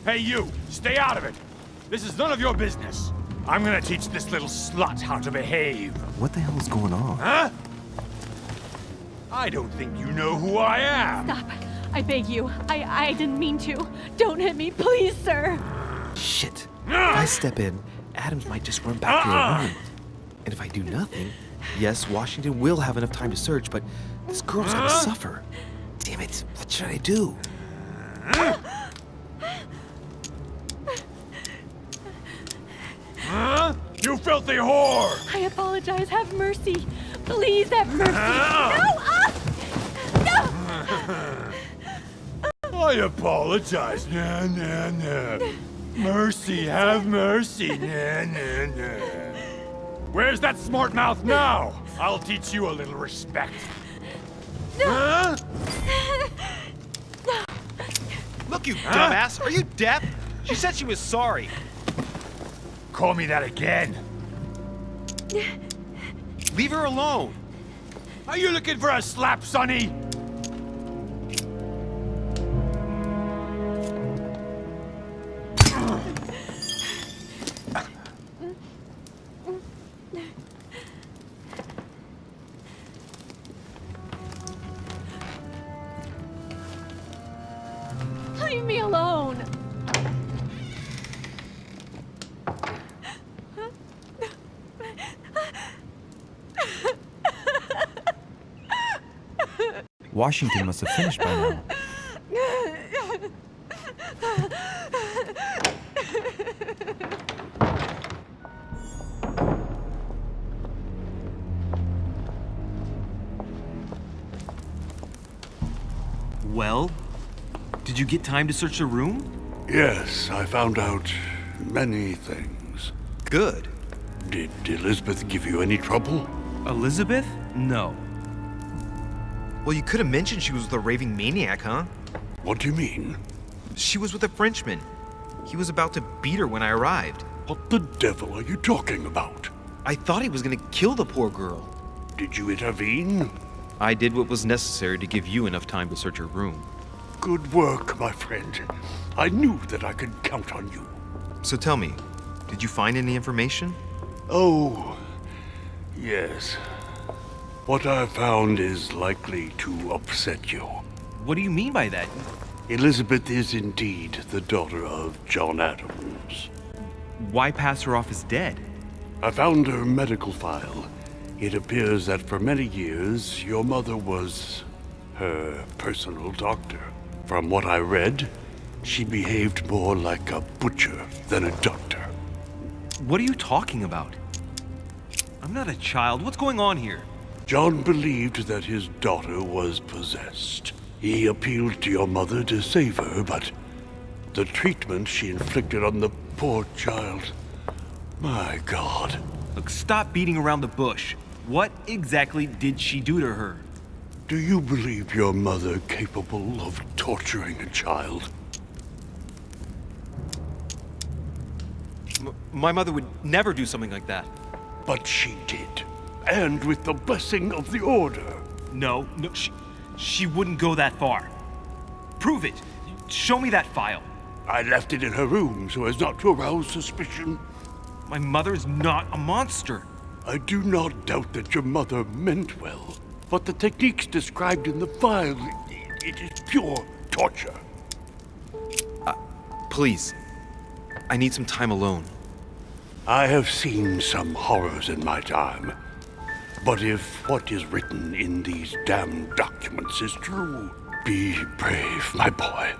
Hey, you! Stay out of it! This is none of your business. I'm gonna teach this little slut how to behave. What the hell is going on? Huh? I don't think you know who I am. Stop. I beg you. I didn't mean to. Don't hit me, please, sir. Shit. If I step in, Adams might just run back to her room. And if I do nothing, yes, Washington will have enough time to search, but this girl's gonna suffer. Damn it, what should I do? You filthy whore! I apologize. Have mercy. Please have mercy. No! I apologize. Nah, nah, nah. Mercy, have mercy. Nah, nah, nah. Where's that smart mouth now? I'll teach you a little respect. Huh? Look, you dumbass! Are you deaf? She said she was sorry. Call me that again. Leave her alone. Are you looking for a slap, Sonny? Leave me alone. Washington must have finished by now. Well, did you get time to search the room? Yes, I found out many things. Good. Did Elizabeth give you any trouble? Elizabeth? No. Well, you could have mentioned she was with a raving maniac, huh? What do you mean? She was with a Frenchman. He was about to beat her when I arrived. What the devil are you talking about? I thought he was gonna kill the poor girl. Did you intervene? I did what was necessary to give you enough time to search her room. Good work, my friend. I knew that I could count on you. So tell me, did you find any information? Oh, yes. What I found is likely to upset you. What do you mean by that? Elizabeth is indeed the daughter of John Adams. Why pass her off as dead? I found her medical file. It appears that for many years, your mother was her personal doctor. From what I read, she behaved more like a butcher than a doctor. What are you talking about? I'm not a child. What's going on here? John believed that his daughter was possessed. He appealed to your mother to save her, but the treatment she inflicted on the poor child... My God. Look, stop beating around the bush. What exactly did she do to her? Do you believe your mother capable of torturing a child? My mother would never do something like that. But she did. And with the blessing of the Order. No, she wouldn't go that far. Prove it. Show me that file. I left it in her room so as not to arouse suspicion. My mother is not a monster. I do not doubt that your mother meant well, but the techniques described in the file, it is pure torture. Please, I need some time alone. I have seen some horrors in my time, but if what is written in these damned documents is true, be brave, my boy.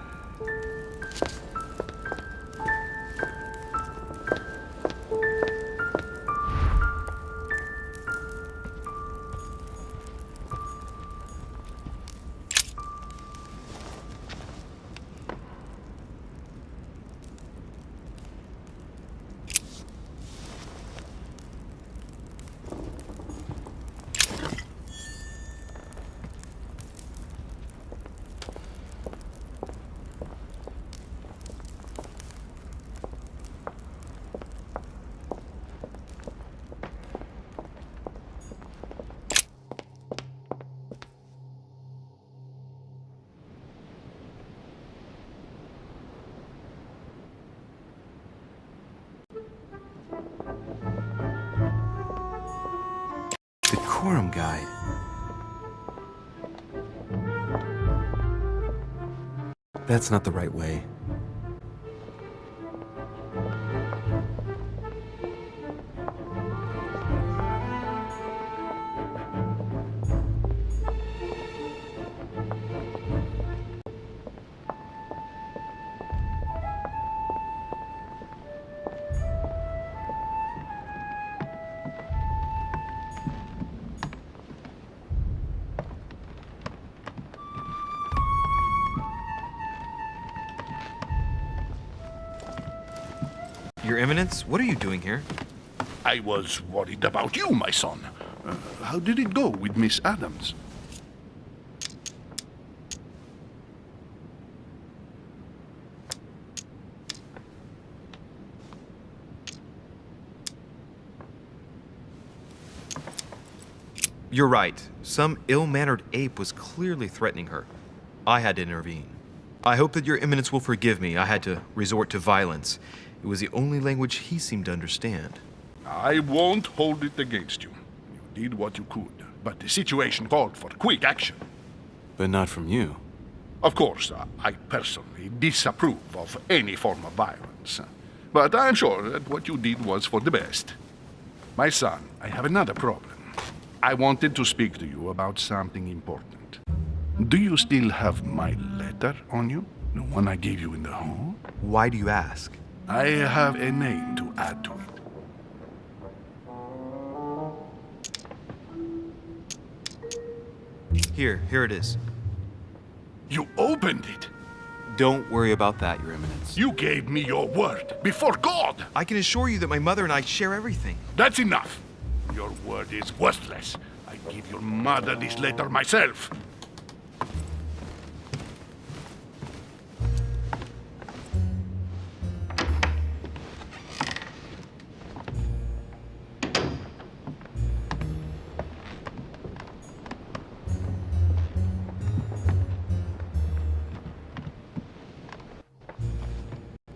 Decorum guide. That's not the right way. Your Eminence, what are you doing here? I was worried about you, my son. How did it go with Miss Adams? You're right. Some ill-mannered ape was clearly threatening her. I had to intervene. I hope that your Eminence will forgive me. I had to resort to violence. It was the only language he seemed to understand. I won't hold it against you. You did what you could, but the situation called for quick action. But not from you. Of course, I personally disapprove of any form of violence. But I am sure that what you did was for the best. My son, I have another problem. I wanted to speak to you about something important. Do you still have my letter on you? The one I gave you in the hall? Why do you ask? I have a name to add to it. Here it is. You opened it! Don't worry about that, Your Eminence. You gave me your word, before God! I can assure you that my mother and I share everything. That's enough! Your word is worthless. I give your mother this letter myself.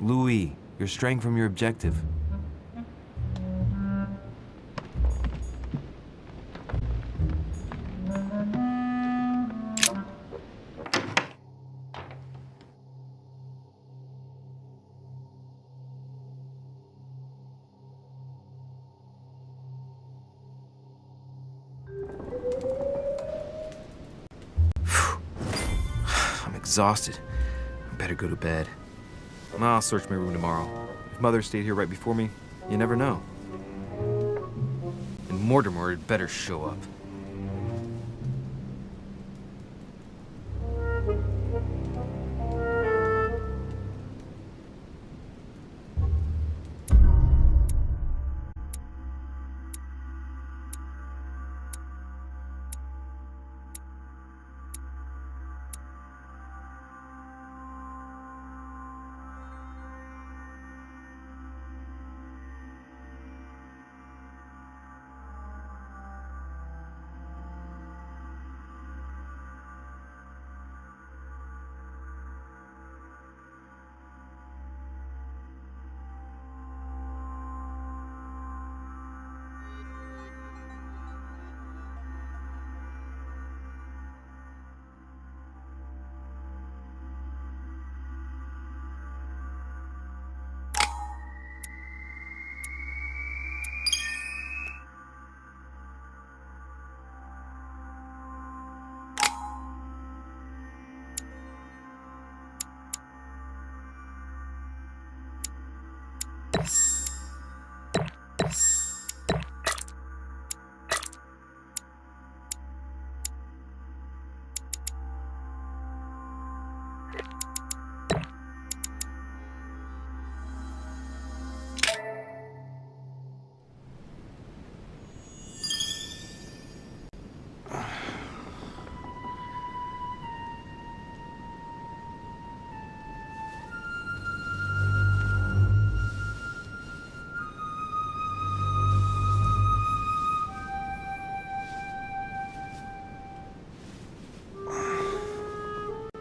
Louis, you're straying from your objective. exhausted. I better go to bed. I'll search my room tomorrow. If Mother stayed here right before me, you never know. And Mortimer had better show up.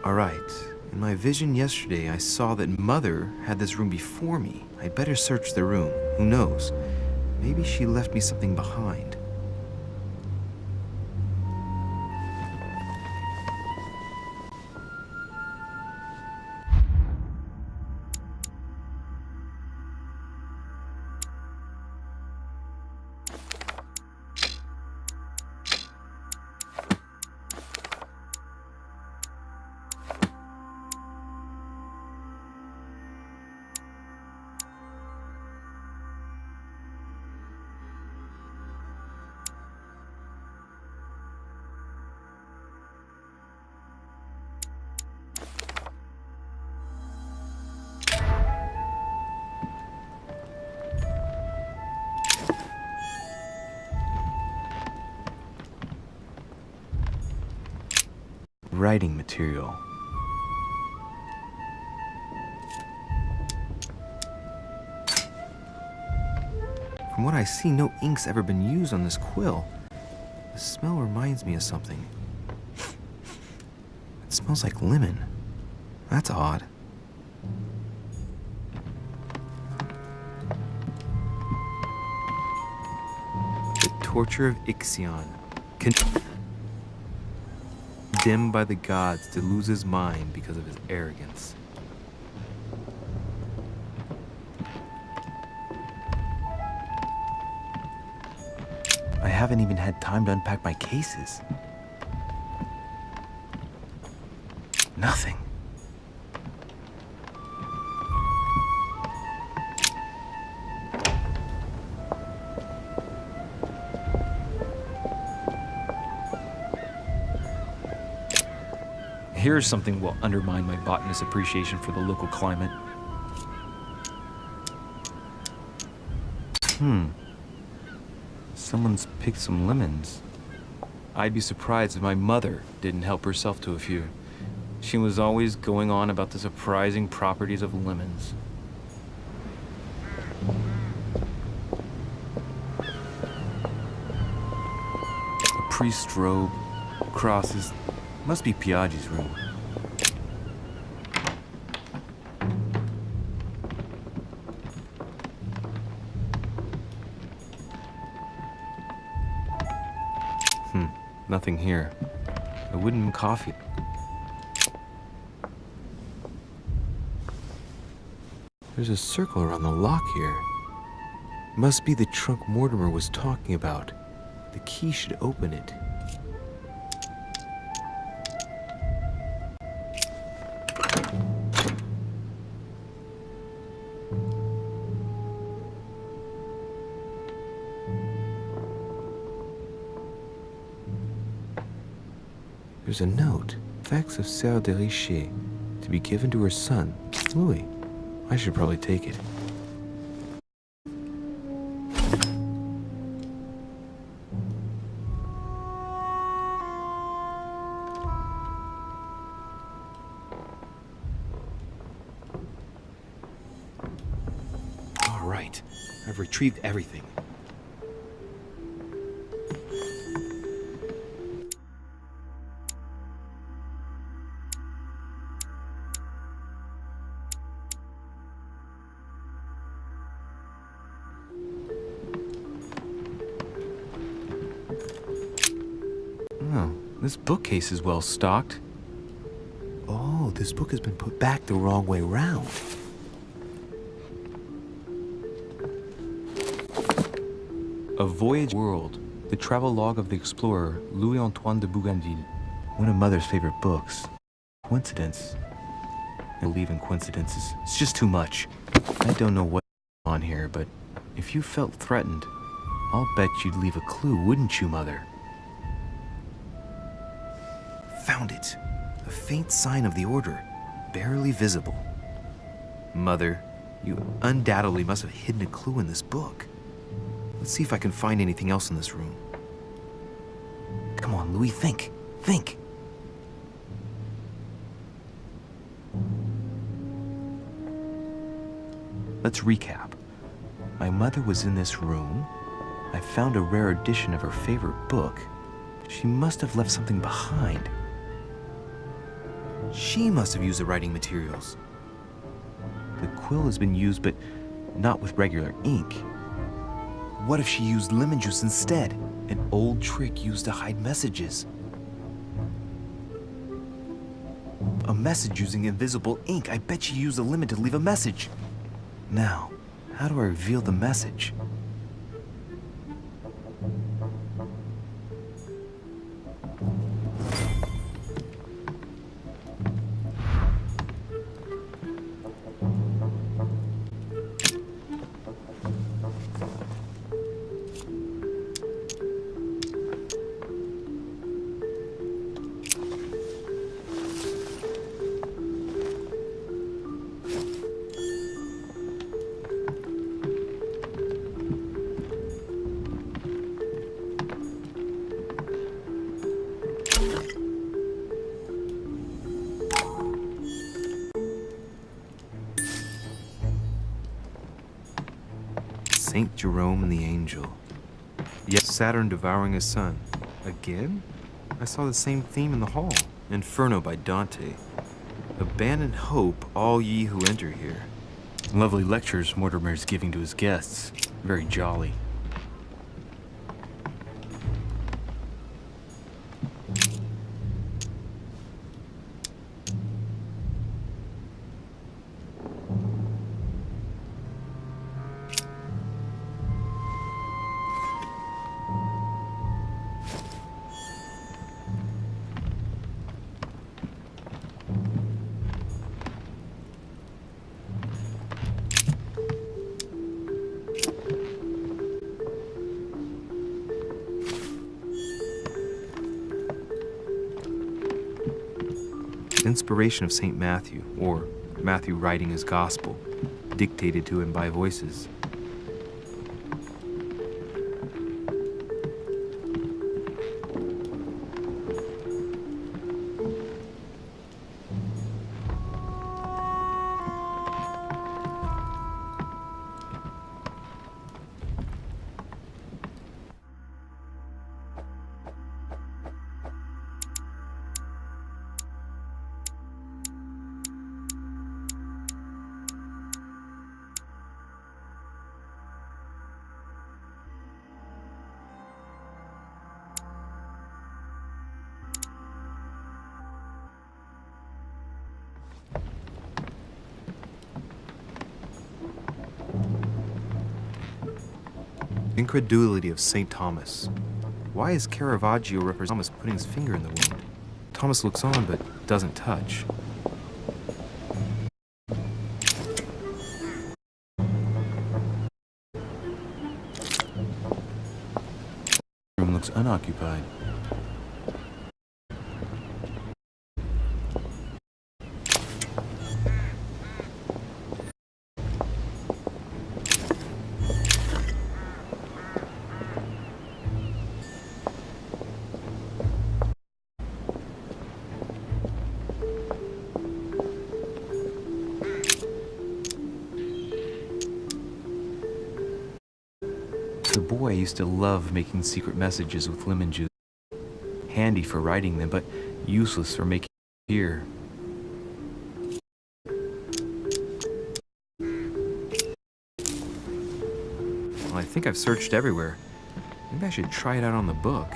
Alright, in my vision yesterday, I saw that Mother had this room before me. I'd better search the room. Who knows? Maybe she left me something behind. Writing material. From what I see, no ink's ever been used on this quill. The smell reminds me of something. It smells like lemon. That's odd. The torture of Ixion. Condemned by the gods to lose his mind because of his arrogance. I haven't even had time to unpack my cases. Nothing. Here's something will undermine my botanist's appreciation for the local climate. Someone's picked some lemons. I'd be surprised if my mother didn't help herself to a few. She was always going on about the surprising properties of lemons. A priest's robe, crosses. Must be Piaggi's room. Nothing here. A wooden coffee. There's a circle around the lock here. Must be the trunk Mortimer was talking about. The key should open it. There's a note. Effects of Sœur de Richer. To be given to her son, Louis. I should probably take it. All right. I've retrieved everything. Oh, this bookcase is well stocked. Oh, this book has been put back the wrong way round. A Voyage World, the travel log of the explorer Louis-Antoine de Bougainville. One of Mother's favorite books. Coincidence? I believe in coincidences. It's just too much. I don't know what's on here, but if you felt threatened, I'll bet you'd leave a clue, wouldn't you, Mother? Found it. A faint sign of the order, barely visible. Mother, you undoubtedly must have hidden a clue in this book. Let's see if I can find anything else in this room. Come on, Louis, think. Think. Let's recap. My mother was in this room. I found a rare edition of her favorite book. She must have left something behind. She must have used the writing materials. The quill has been used, but not with regular ink. What if she used lemon juice instead? An old trick used to hide messages. A message using invisible ink. I bet she used a lemon to leave a message. Now, how do I reveal the message? Saint Jerome and the Angel. Yes, Saturn devouring his son. Again? I saw the same theme in the hall. Inferno by Dante. Abandon hope, all ye who enter here. Lovely lectures Mortimer's giving to his guests. Very jolly. Inspiration of St. Matthew, or Matthew writing his gospel, dictated to him by voices. Incredulity of St. Thomas. Why is Caravaggio represent Thomas putting his finger in the wound? Thomas looks on but doesn't touch. Room looks unoccupied. As a boy, I used to love making secret messages with lemon juice. Handy for writing them, but useless for making here. Well, I think I've searched everywhere. Maybe I should try it out on the book.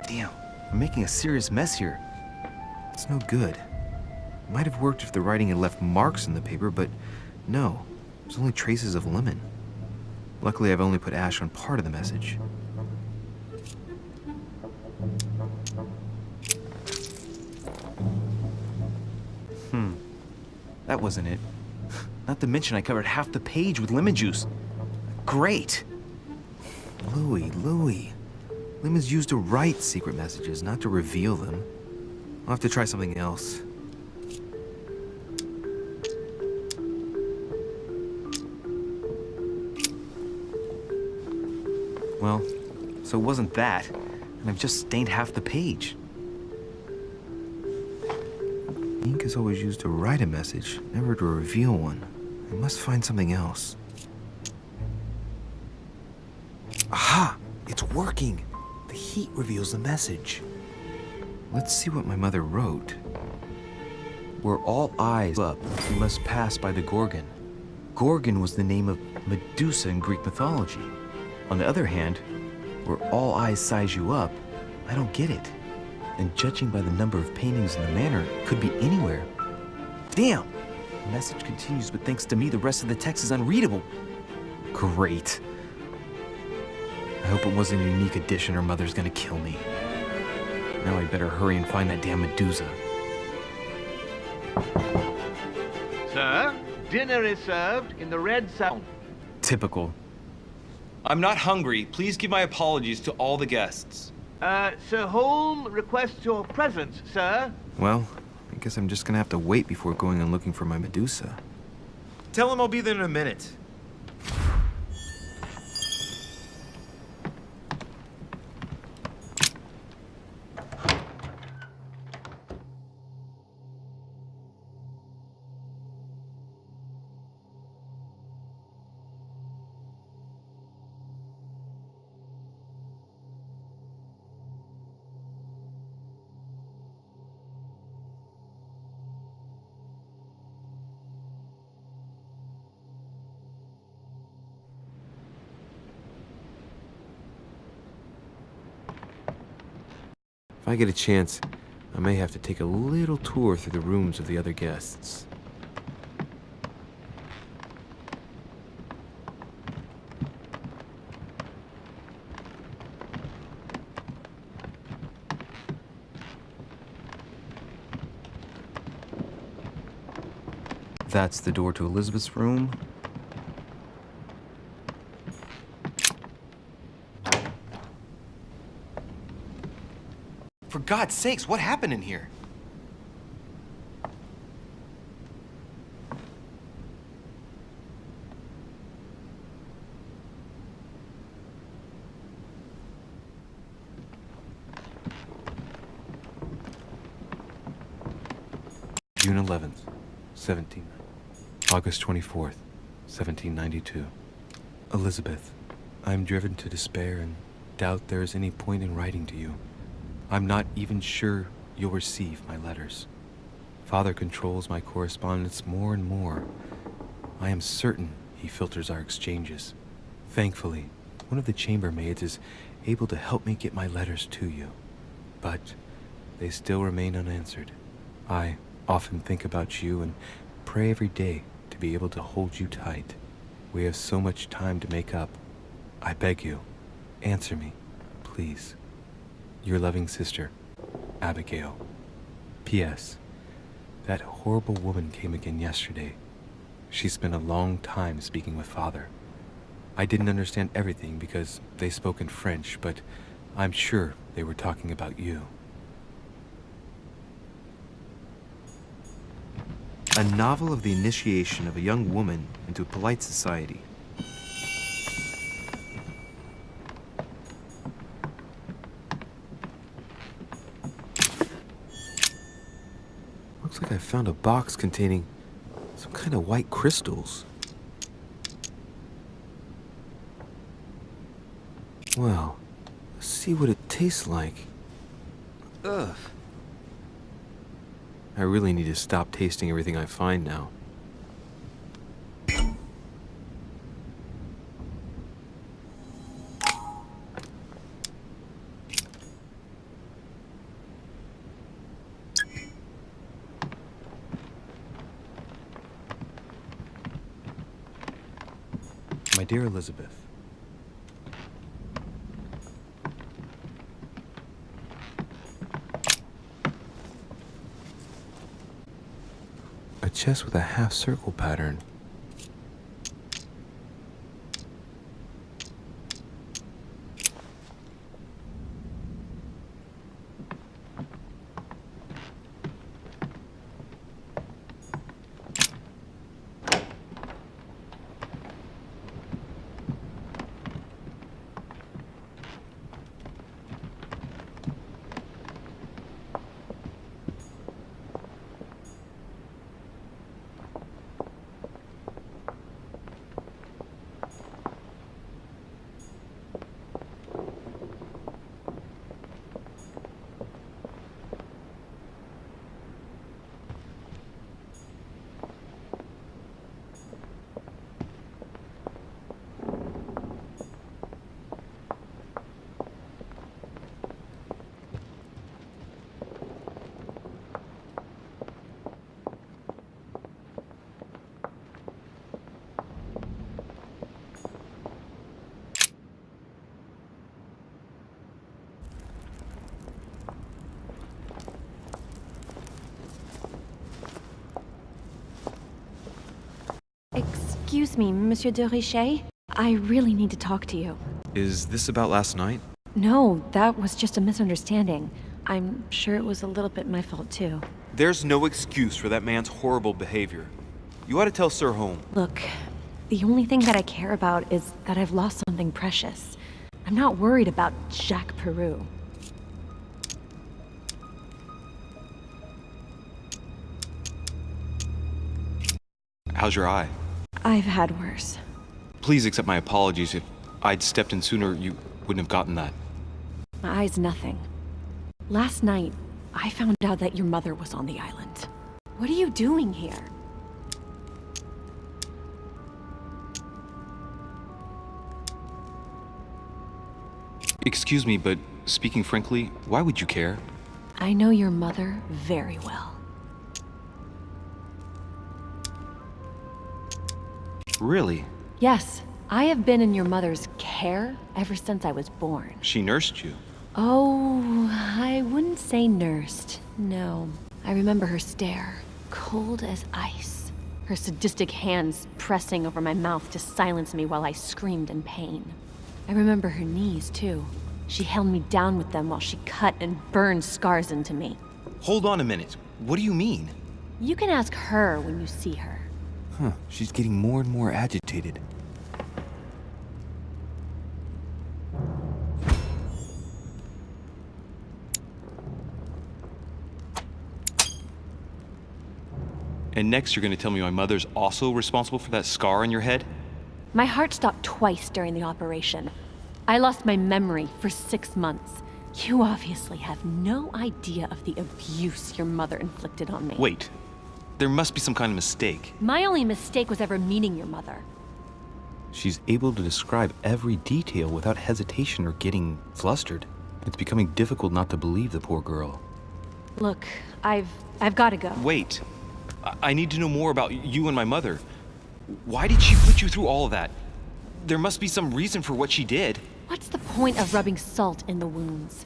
Damn, I'm making a serious mess here. It's no good. It might have worked if the writing had left marks in the paper, but no, there's only traces of lemon. Luckily, I've only put ash on part of the message. That wasn't it. Not to mention I covered half the page with lemon juice. Great! Louis. Lemon's used to write secret messages, not to reveal them. I'll have to try something else. Well, so it wasn't that, and I've just stained half the page. Ink is always used to write a message, never to reveal one. I must find something else. Aha! It's working! The heat reveals the message. Let's see what my mother wrote. Where all eyes up, we must pass by the Gorgon. Gorgon was the name of Medusa in Greek mythology. On the other hand, where all eyes size you up, I don't get it. And judging by the number of paintings in the manor, it could be anywhere. Damn! The message continues, but thanks to me, the rest of the text is unreadable. Great. I hope it wasn't a unique edition or Mother's gonna kill me. Now I better hurry and find that damn Medusa. Sir, dinner is served in the red salon. Typical. I'm not hungry. Please give my apologies to all the guests. Sir Holm requests your presence, sir. Well, I guess I'm just gonna have to wait before going and looking for my Medusa. Tell him I'll be there in a minute. If I get a chance, I may have to take a little tour through the rooms of the other guests. That's the door to Elizabeth's room. For God's sakes, what happened in here? June 11th, 17. August 24th, 1792. Elizabeth, I am driven to despair and doubt there is any point in writing to you. I'm not even sure you'll receive my letters. Father controls my correspondence more and more. I am certain he filters our exchanges. Thankfully, one of the chambermaids is able to help me get my letters to you. But they still remain unanswered. I often think about you and pray every day to be able to hold you tight. We have so much time to make up. I beg you, answer me, please. Your loving sister, Abigail. P.S. That horrible woman came again yesterday. She spent a long time speaking with Father. I didn't understand everything because they spoke in French, but I'm sure they were talking about you. A novel of the initiation of a young woman into polite society. found a box containing some kind of white crystals. Well, let's see what it tastes like. Ugh. I really need to stop tasting everything I find now. My dear Elizabeth, a chest with a half-circle pattern. Excuse me, Monsieur de Richet? I really need to talk to you. Is this about last night? No, that was just a misunderstanding. I'm sure it was a little bit my fault, too. There's no excuse for that man's horrible behavior. You ought to tell Sir Home. Look, the only thing that I care about is that I've lost something precious. I'm not worried about Jacques Peru. How's your eye? I've had worse. Please accept my apologies. If I'd stepped in sooner, you wouldn't have gotten that. My eye's nothing. Last night, I found out that your mother was on the island. What are you doing here? Excuse me, but speaking frankly, why would you care? I know your mother very well. Really? Yes, I have been in your mother's care ever since I was born. She nursed you. Oh, I wouldn't say nursed. No. I remember her stare, cold as ice. Her sadistic hands pressing over my mouth to silence me while I screamed in pain. I remember her knees, too. She held me down with them while she cut and burned scars into me. Hold on a minute. What do you mean? You can ask her when you see her. Huh, she's getting more and more agitated. And next you're gonna tell me my mother's also responsible for that scar on your head? My heart stopped twice during the operation. I lost my memory for 6 months. You obviously have no idea of the abuse your mother inflicted on me. Wait. There must be some kind of mistake. My only mistake was ever meeting your mother. She's able to describe every detail without hesitation or getting flustered. It's becoming difficult not to believe the poor girl. Look, I've got to go. Wait. I need to know more about you and my mother. Why did she put you through all of that? There must be some reason for what she did. What's the point of rubbing salt in the wounds?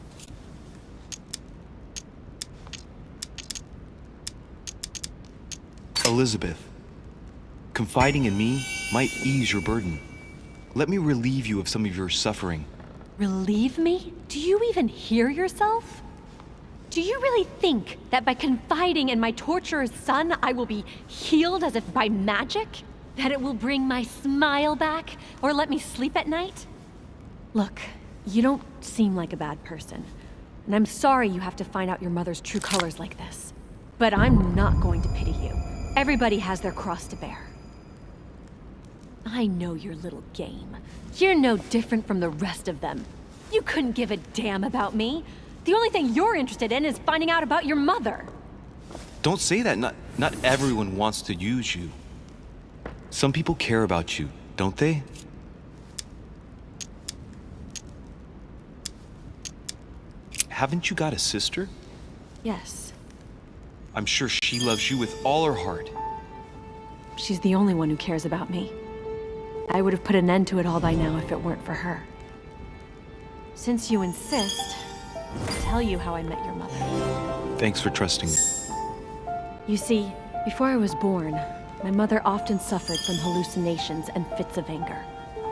Elizabeth, confiding in me might ease your burden. Let me relieve you of some of your suffering. Relieve me? Do you even hear yourself? Do you really think that by confiding in my torturer's son, I will be healed as if by magic? That it will bring my smile back or let me sleep at night? Look, you don't seem like a bad person. And I'm sorry you have to find out your mother's true colors like this. But I'm not going to pity you. Everybody has their cross to bear. I know your little game. You're no different from the rest of them. You couldn't give a damn about me. The only thing you're interested in is finding out about your mother. Don't say that. Not everyone wants to use you. Some people care about you, don't they? Haven't you got a sister? Yes. I'm sure she loves you with all her heart. She's the only one who cares about me. I would have put an end to it all by now if it weren't for her. Since you insist, I'll tell you how I met your mother. Thanks for trusting me. You see, before I was born, my mother often suffered from hallucinations and fits of anger.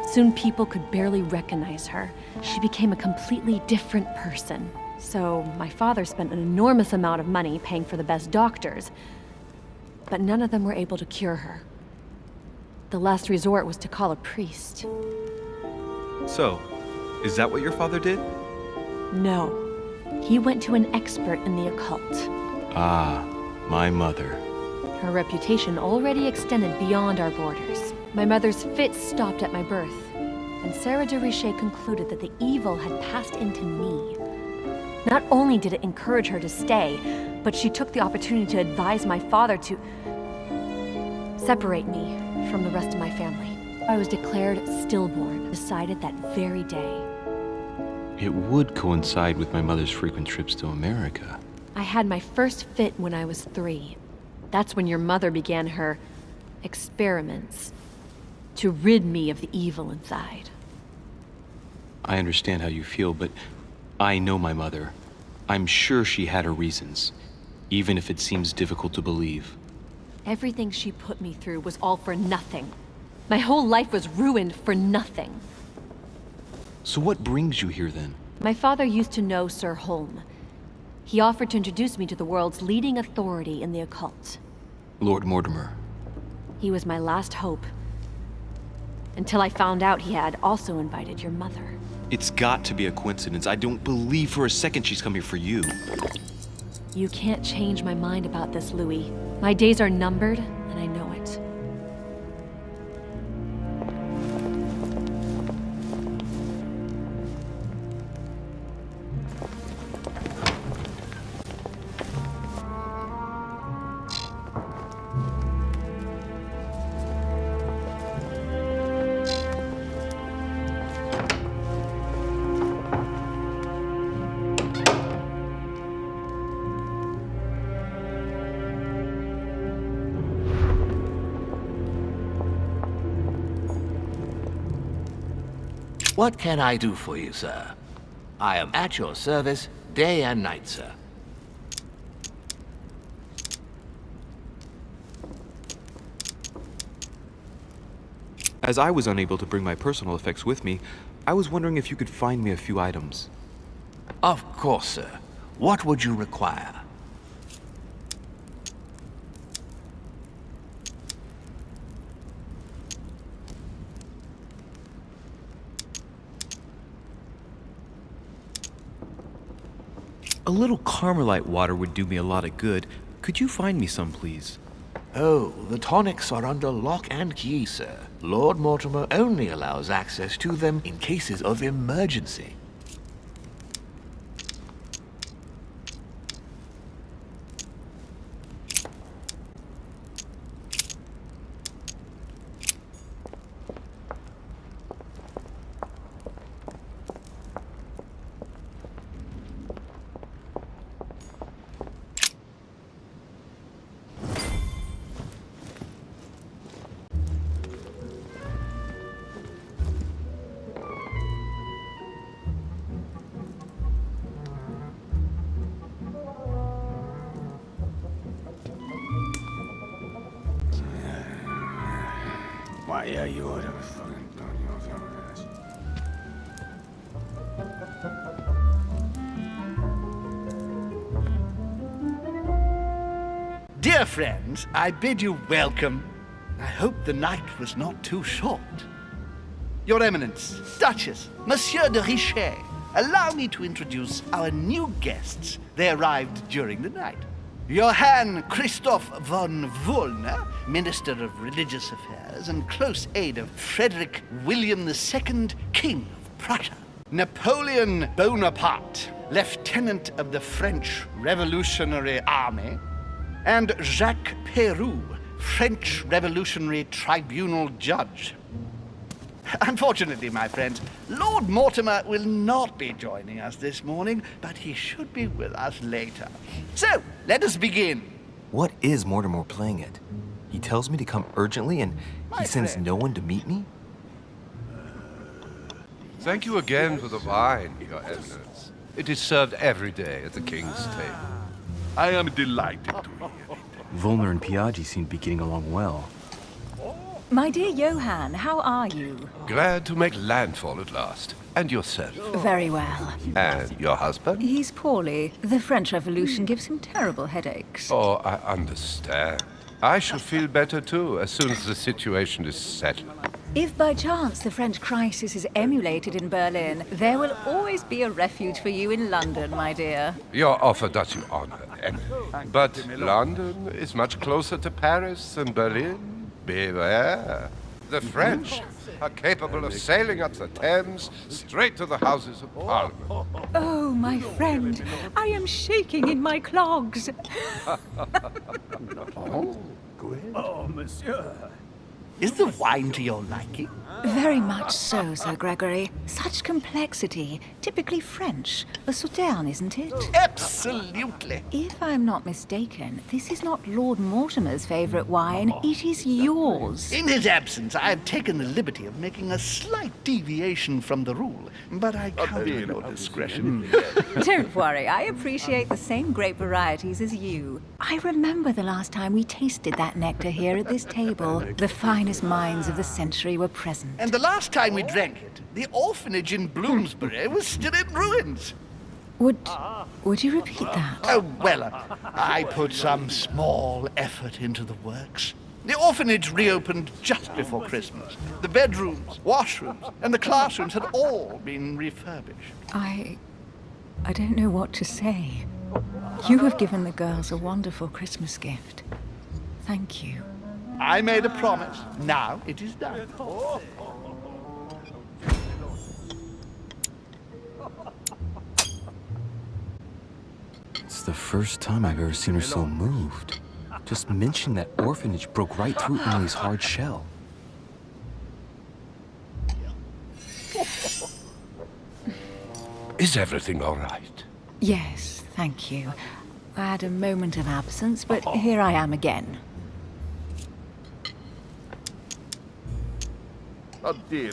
Soon people could barely recognize her. She became a completely different person. So my father spent an enormous amount of money paying for the best doctors, but none of them were able to cure her. The last resort was to call a priest. So, is that what your father did? No. He went to an expert in the occult. Ah, my mother. Her reputation already extended beyond our borders. My mother's fits stopped at my birth, and Sarah de Richet concluded that the evil had passed into me. Not only did it encourage her to stay, but she took the opportunity to advise my father to separate me from the rest of my family. I was declared stillborn, decided that very day. It would coincide with my mother's frequent trips to America. I had my first fit when I was 3. That's when your mother began her experiments to rid me of the evil inside. I understand how you feel, but I know my mother. I'm sure she had her reasons, even if it seems difficult to believe. Everything she put me through was all for nothing. My whole life was ruined for nothing. So what brings you here then? My father used to know Sir Holm. He offered to introduce me to the world's leading authority in the occult. Lord Mortimer. He was my last hope. Until I found out he had also invited your mother. It's got to be a coincidence. I don't believe for a second she's come here for you. You can't change my mind about this, Louis. My days are numbered, and I know it. What can I do for you, sir? I am at your service day and night, sir. As I was unable to bring my personal effects with me, I was wondering if you could find me a few items. Of course, sir. What would you require? A little Carmelite water would do me a lot of good. Could you find me some, please? Oh, the tonics are under lock and key, sir. Lord Mortimer only allows access to them in cases of emergency. Why, yeah, you would have fucking done this. Dear friends, I bid you welcome. I hope the night was not too short. Your Eminence, Duchess, Monsieur de Richet, allow me to introduce our new guests. They arrived during the night. Johann Christoph von Wollner, Minister of Religious Affairs and close aide of Frederick William II, King of Prussia. Napoleon Bonaparte, Lieutenant of the French Revolutionary Army. And Jacques Peroux, French Revolutionary Tribunal Judge. Unfortunately, my friends, Lord Mortimer will not be joining us this morning, but he should be with us later. So, let us begin. What is Mortimer playing at? He tells me to come urgently and he sends no one to meet me? Thank you again for the wine, Your Eminence. It is served every day at the king's table. I am delighted to hear it. Volner and Piaggi seem to be getting along well. My dear Johann, how are you? Glad to make landfall at last. And yourself? Very well. And your husband? He's poorly. The French Revolution gives him terrible headaches. Oh, I understand. I shall feel better too, as soon as the situation is settled. If by chance the French crisis is emulated in Berlin, there will always be a refuge for you in London, my dear. Your offer does you honor, Emily. But London is much closer to Paris than Berlin. Beware. The French are capable of sailing up the Thames straight to the Houses of Parliament. Oh, my friend, I am shaking in my clogs. Oh, monsieur. Is the wine to your liking? Very much so, Sir Gregory. Such complexity. Typically French. A Sauterne, isn't it? Absolutely. If I'm not mistaken, this is not Lord Mortimer's favorite wine. It is yours. In his absence, I have taken the liberty of making a slight deviation from the rule, but I count on your discretion. Don't worry, I appreciate the same grape varieties as you. I remember the last time we tasted that nectar here at this table. The finest minds of the century were present. And the last time we drank it, the orphanage in Bloomsbury was still in ruins. Would you repeat that? Oh, well, I put some small effort into the works. The orphanage reopened just before Christmas. The bedrooms, washrooms, and the classrooms had all been refurbished. I don't know what to say. You have given the girls a wonderful Christmas gift. Thank you. I made a promise. Now it is done. It's the first time I've ever seen her so moved. Just mentioning that orphanage broke right through Emily's hard shell. Is everything all right? Yes, thank you. I had a moment of absence, but here I am again. Oh, dear.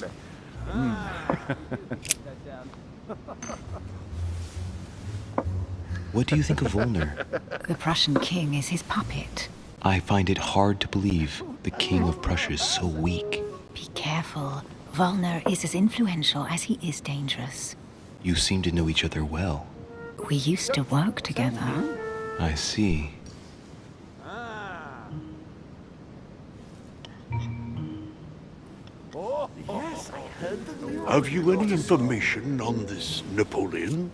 What do you think of Volner? The Prussian king is his puppet. I find it hard to believe the king of Prussia is so weak. Be careful. Volner is as influential as he is dangerous. You seem to know each other well. We used to work together. I see. Yes, I heard the news. Have you any information on this Napoleon?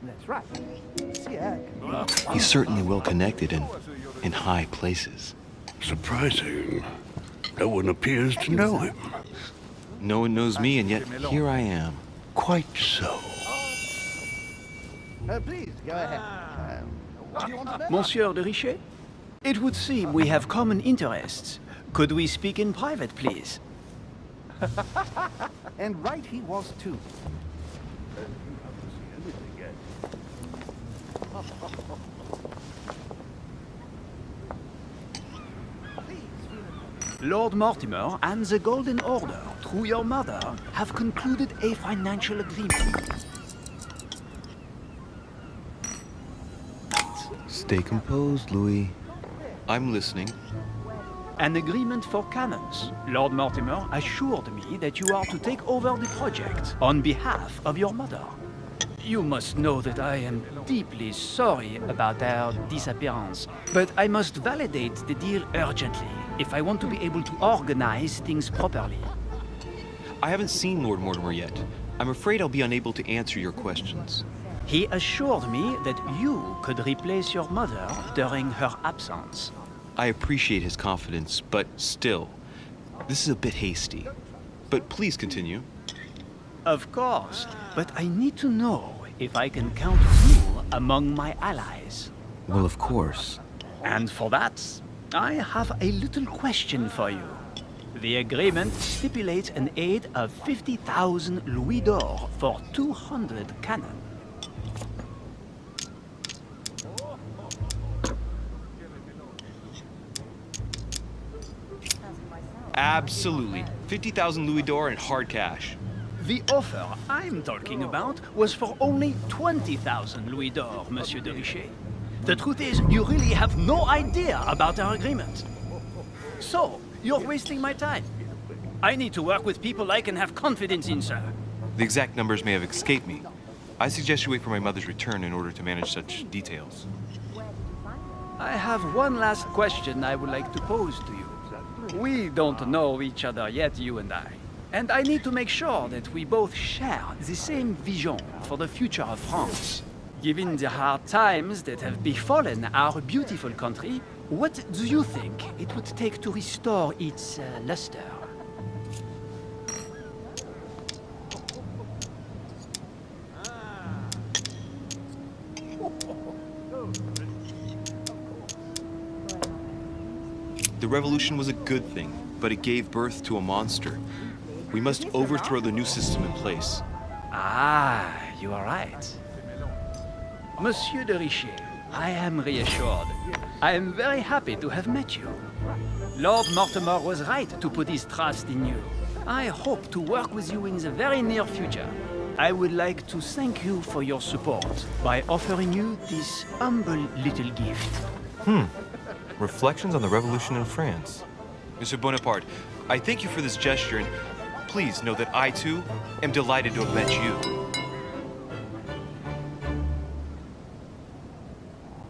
That's right. He's certainly well connected and in high places. Surprising. No one appears to know him. No one knows me, and yet here I am. Quite so. Please, go ahead. What do you want to know? Monsieur de Richet? It would seem we have common interests. Could we speak in private, please? And right he was, too. Lord Mortimer and the Golden Order, through your mother, have concluded a financial agreement. Stay composed, Louis. I'm listening. An agreement for cannons. Lord Mortimer assured me that you are to take over the project on behalf of your mother. You must know that I am deeply sorry about their disappearance, but I must validate the deal urgently if I want to be able to organize things properly. I haven't seen Lord Mortimer yet. I'm afraid I'll be unable to answer your questions. He assured me that you could replace your mother during her absence. I appreciate his confidence, but still, this is a bit hasty. But please continue. Of course, but I need to know if I can count you among my allies. Well, of course. And for that, I have a little question for you. The agreement stipulates an aid of 50,000 louis d'or for 200 cannon. Absolutely. 50,000 louis d'or in hard cash. The offer I'm talking about was for only 20,000 louis d'or, Monsieur de Richet. The truth is, you really have no idea about our agreement. So, you're wasting my time. I need to work with people I can have confidence in, sir. The exact numbers may have escaped me. I suggest you wait for my mother's return in order to manage such details. I have one last question I would like to pose to you. We don't know each other yet, you and I. And I need to make sure that we both share the same vision for the future of France. Given the hard times that have befallen our beautiful country, what do you think it would take to restore its luster? The revolution was a good thing, but it gave birth to a monster. We must overthrow the new system in place. Ah, you are right. Monsieur de Richet, I am reassured. I am very happy to have met you. Lord Mortimer was right to put his trust in you. I hope to work with you in the very near future. I would like to thank you for your support by offering you this humble little gift. Reflections on the Revolution in France. Monsieur Bonaparte, I thank you for this gesture, and please know that I, too, am delighted to have met you.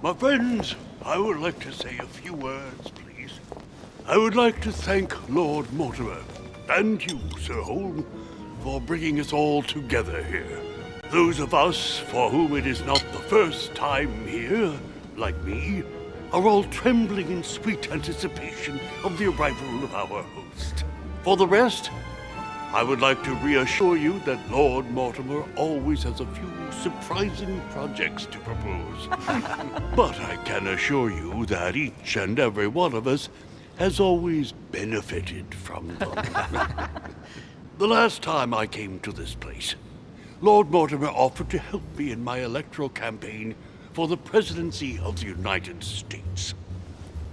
My friends, I would like to say a few words, please. I would like to thank Lord Mortimer, and you, Sir Holm, for bringing us all together here. Those of us for whom it is not the first time here, like me, are all trembling in sweet anticipation of the arrival of our host. For the rest, I would like to reassure you that Lord Mortimer always has a few surprising projects to propose. But I can assure you that each and every one of us has always benefited from them. The last time I came to this place, Lord Mortimer offered to help me in my electoral campaign for the presidency of the United States.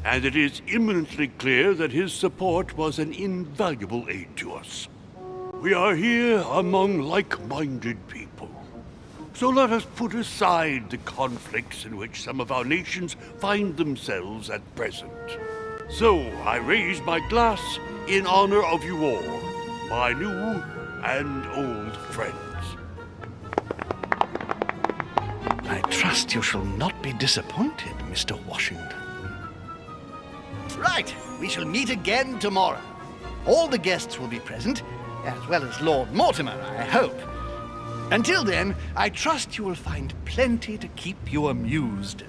And it is eminently clear that his support was an invaluable aid to us. We are here among like-minded people. So let us put aside the conflicts in which some of our nations find themselves at present. So I raise my glass in honor of you all, my new and old friends. I trust you shall not be disappointed, Mr. Washington. Right, we shall meet again tomorrow. All the guests will be present, as well as Lord Mortimer, I hope. Until then, I trust you will find plenty to keep you amused.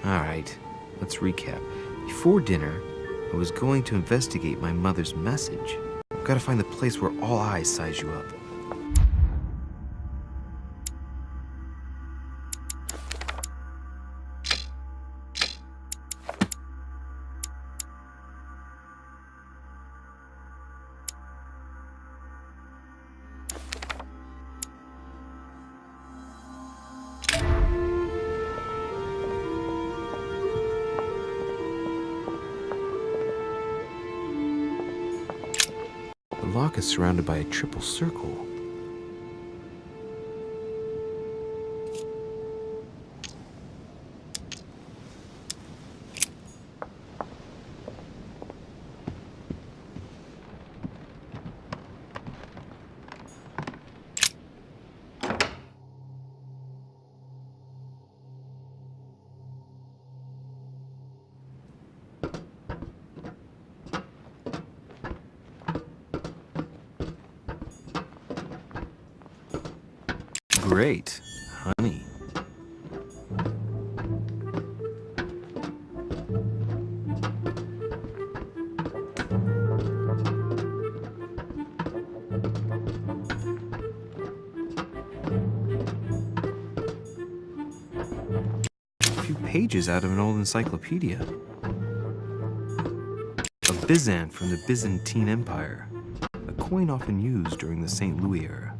Alright, let's recap. Before dinner, I was going to investigate my mother's message. I've got to find the place where all eyes size you up. The lock is surrounded by a triple circle. Great, honey. A few pages out of an old encyclopedia. A Byzant from the Byzantine Empire, a coin often used during the St. Louis era.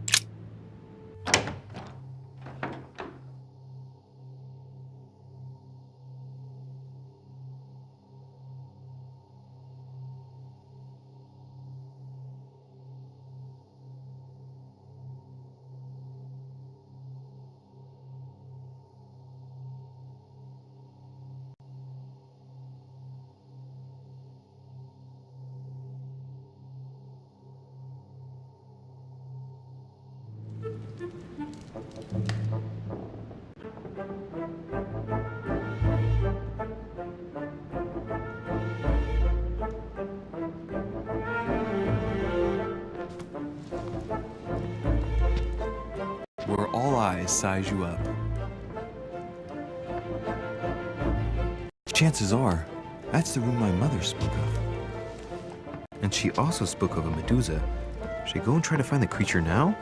Where all eyes size you up. Chances are, that's the room my mother spoke of. And she also spoke of a Medusa. Should I go and try to find the creature now?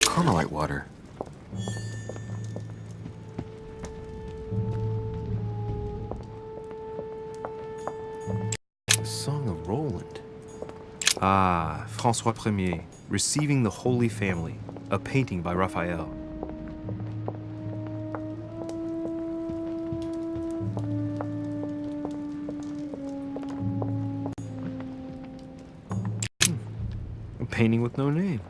Carmelite water. The Song of Roland. Ah, François Ier, Receiving the Holy Family, a painting by Raphael. A painting with no name.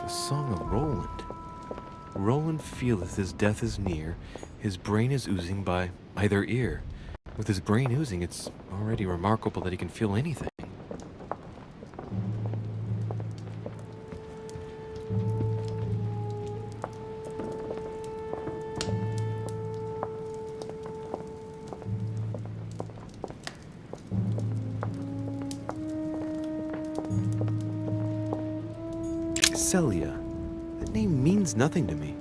The Song of Roland. Roland feeleth his death is near, his brain is oozing by either ear. With his brain oozing, it's already remarkable that he can feel anything. Celia. That name means nothing to me.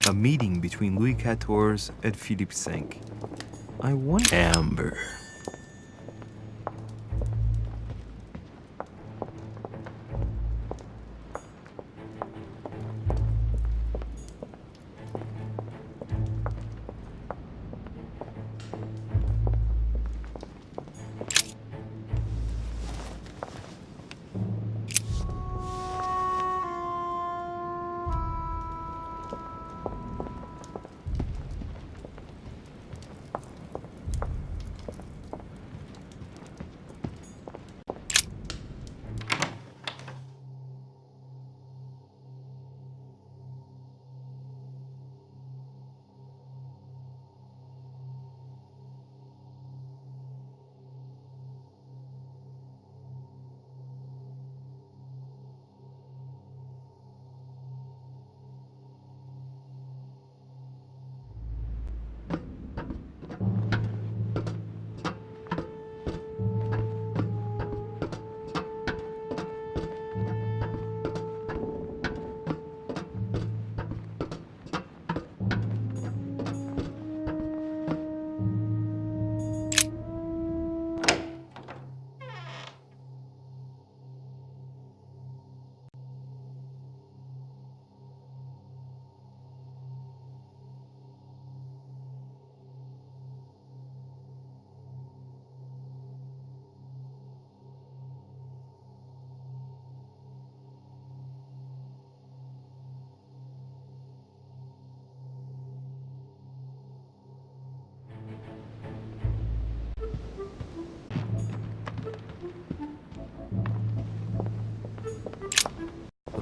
A meeting between Louis XIV and Philippe V. I want amber.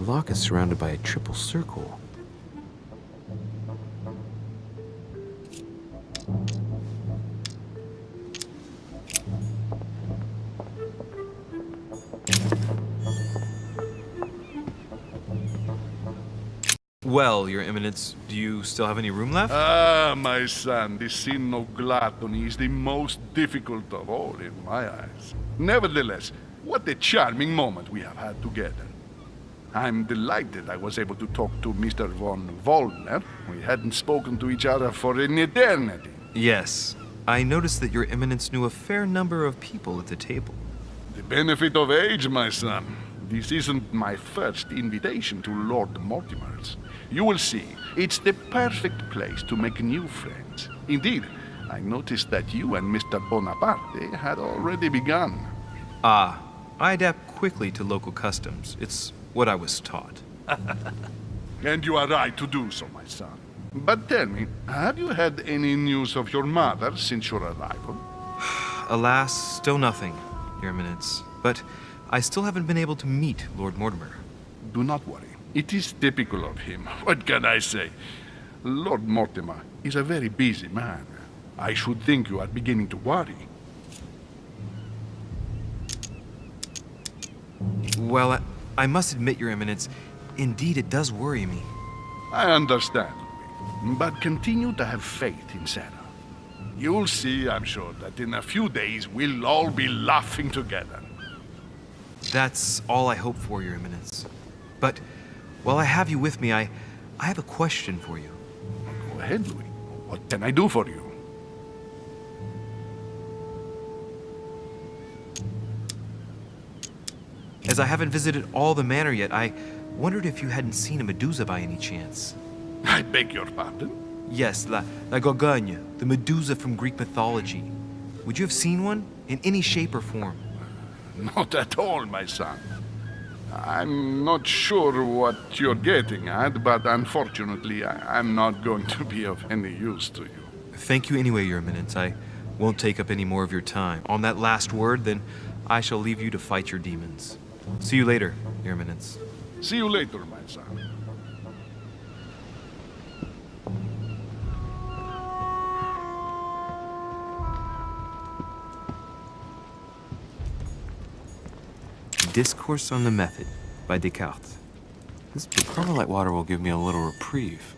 lock is surrounded by a triple circle. Well, Your Eminence, do you still have any room left? Ah, my son, the sin of gluttony is the most difficult of all in my eyes. Nevertheless, what a charming moment we have had together. I'm delighted I was able to talk to Mr. von Waldner. We hadn't spoken to each other for an eternity. Yes. I noticed that Your Eminence knew a fair number of people at the table. The benefit of age, my son. This isn't my first invitation to Lord Mortimer's. You will see, it's the perfect place to make new friends. Indeed, I noticed that you and Mr. Bonaparte had already begun. Ah, I adapt quickly to local customs. It's what I was taught. And you are right to do so, my son. But tell me, have you had any news of your mother since your arrival? Alas, still nothing, Your Eminence. But I still haven't been able to meet Lord Mortimer. Do not worry. It is typical of him. What can I say? Lord Mortimer is a very busy man. I should think you are beginning to worry. Well, I must admit, Your Eminence, indeed it does worry me. I understand, Louis, but continue to have faith in Sarah. You'll see, I'm sure, that in a few days we'll all be laughing together. That's all I hope for, Your Eminence. But while I have you with me, I have a question for you. Go ahead, Louis. What can I do for you? As I haven't visited all the manor yet, I wondered if you hadn't seen a Medusa by any chance. I beg your pardon? Yes, La Gorgogne, the Medusa from Greek mythology. Would you have seen one in any shape or form? Not at all, my son. I'm not sure what you're getting at, but unfortunately, I'm not going to be of any use to you. Thank you anyway, Your Eminence. I won't take up any more of your time. On that last word, then, I shall leave you to fight your demons. See you later, Your Eminence. See you later, my son. Discourse on the Method by Descartes. This Carmelite water will give me a little reprieve.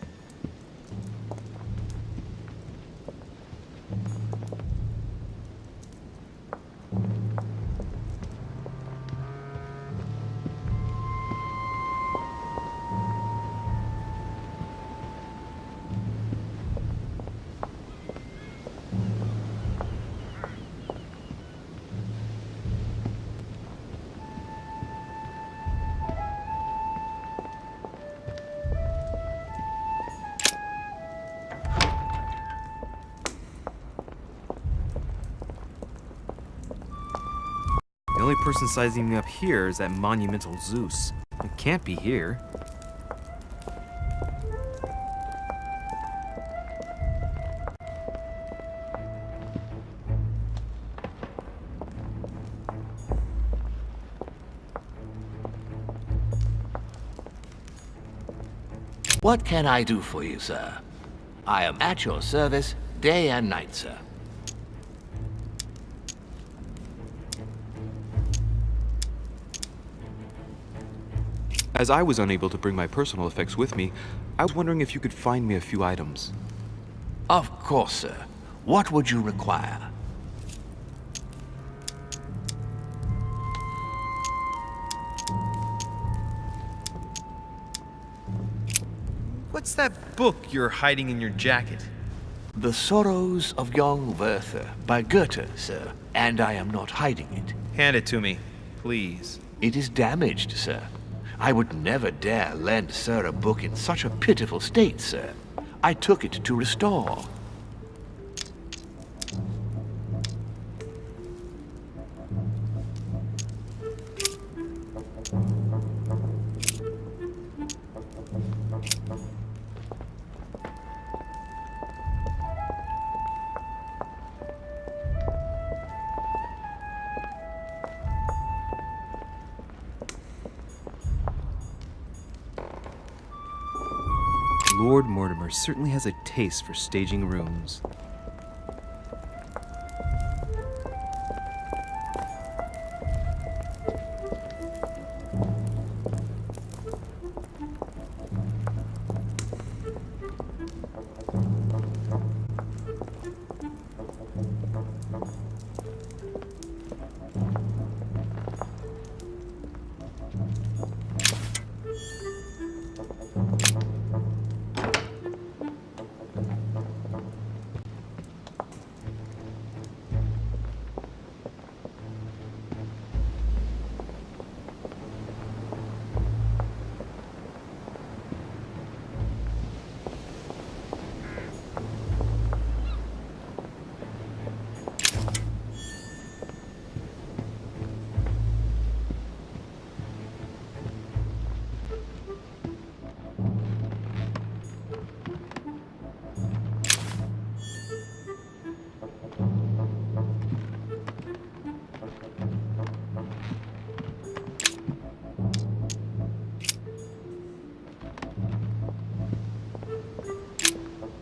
The only person sizing me up here is that monumental Zeus. It can't be here. What can I do for you, sir? I am at your service day and night, sir. As I was unable to bring my personal effects with me, I was wondering if you could find me a few items. Of course, sir. What would you require? What's that book you're hiding in your jacket? The Sorrows of Young Werther by Goethe, sir. And I am not hiding it. Hand it to me, please. It is damaged, sir. I would never dare lend sir a book in such a pitiful state, sir. I took it to restore. Lord Mortimer certainly has a taste for staging rooms.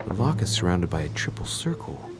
The lock is surrounded by a triple circle.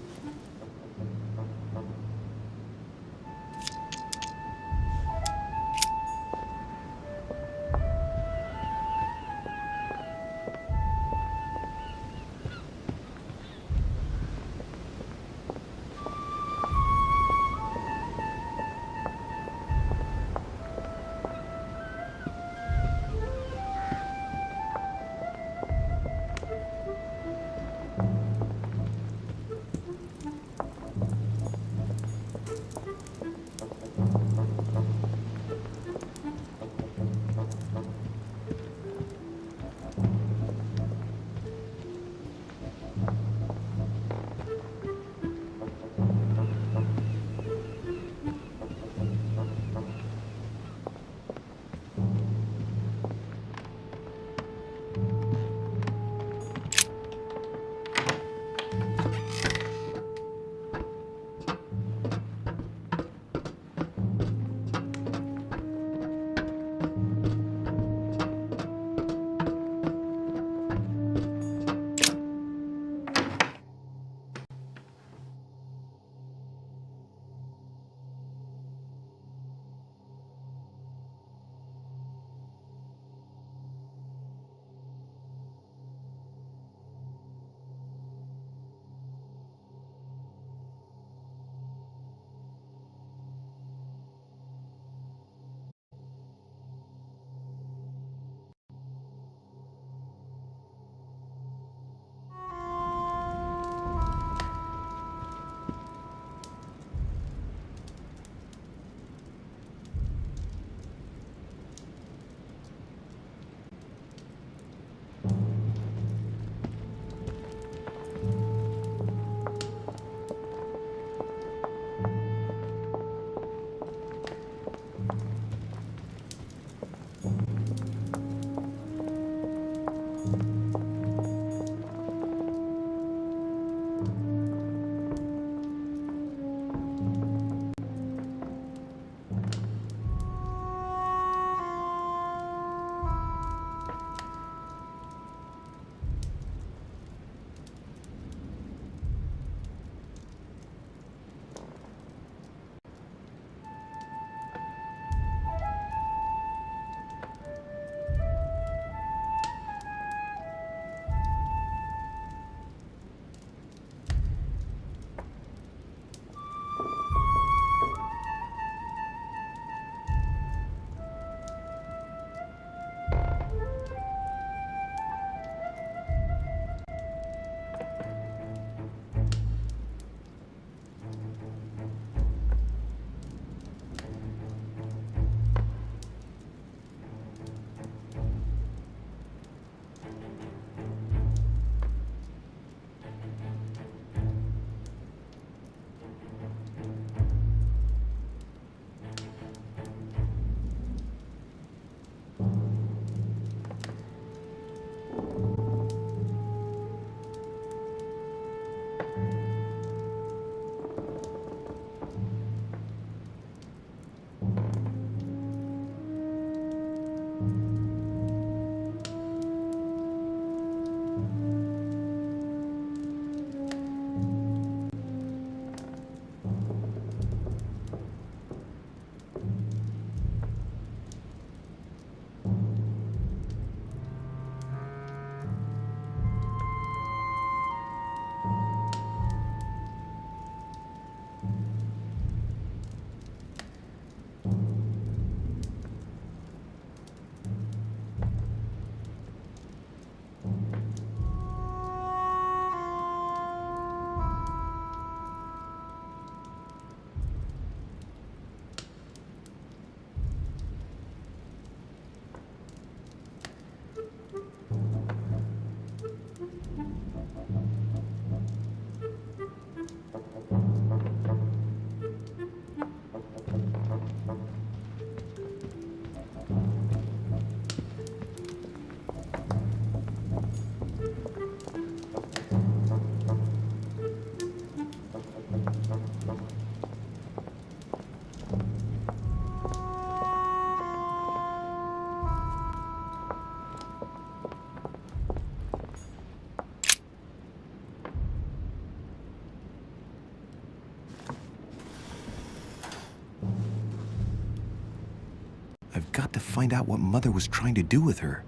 I've got to find out what Mother was trying to do with her.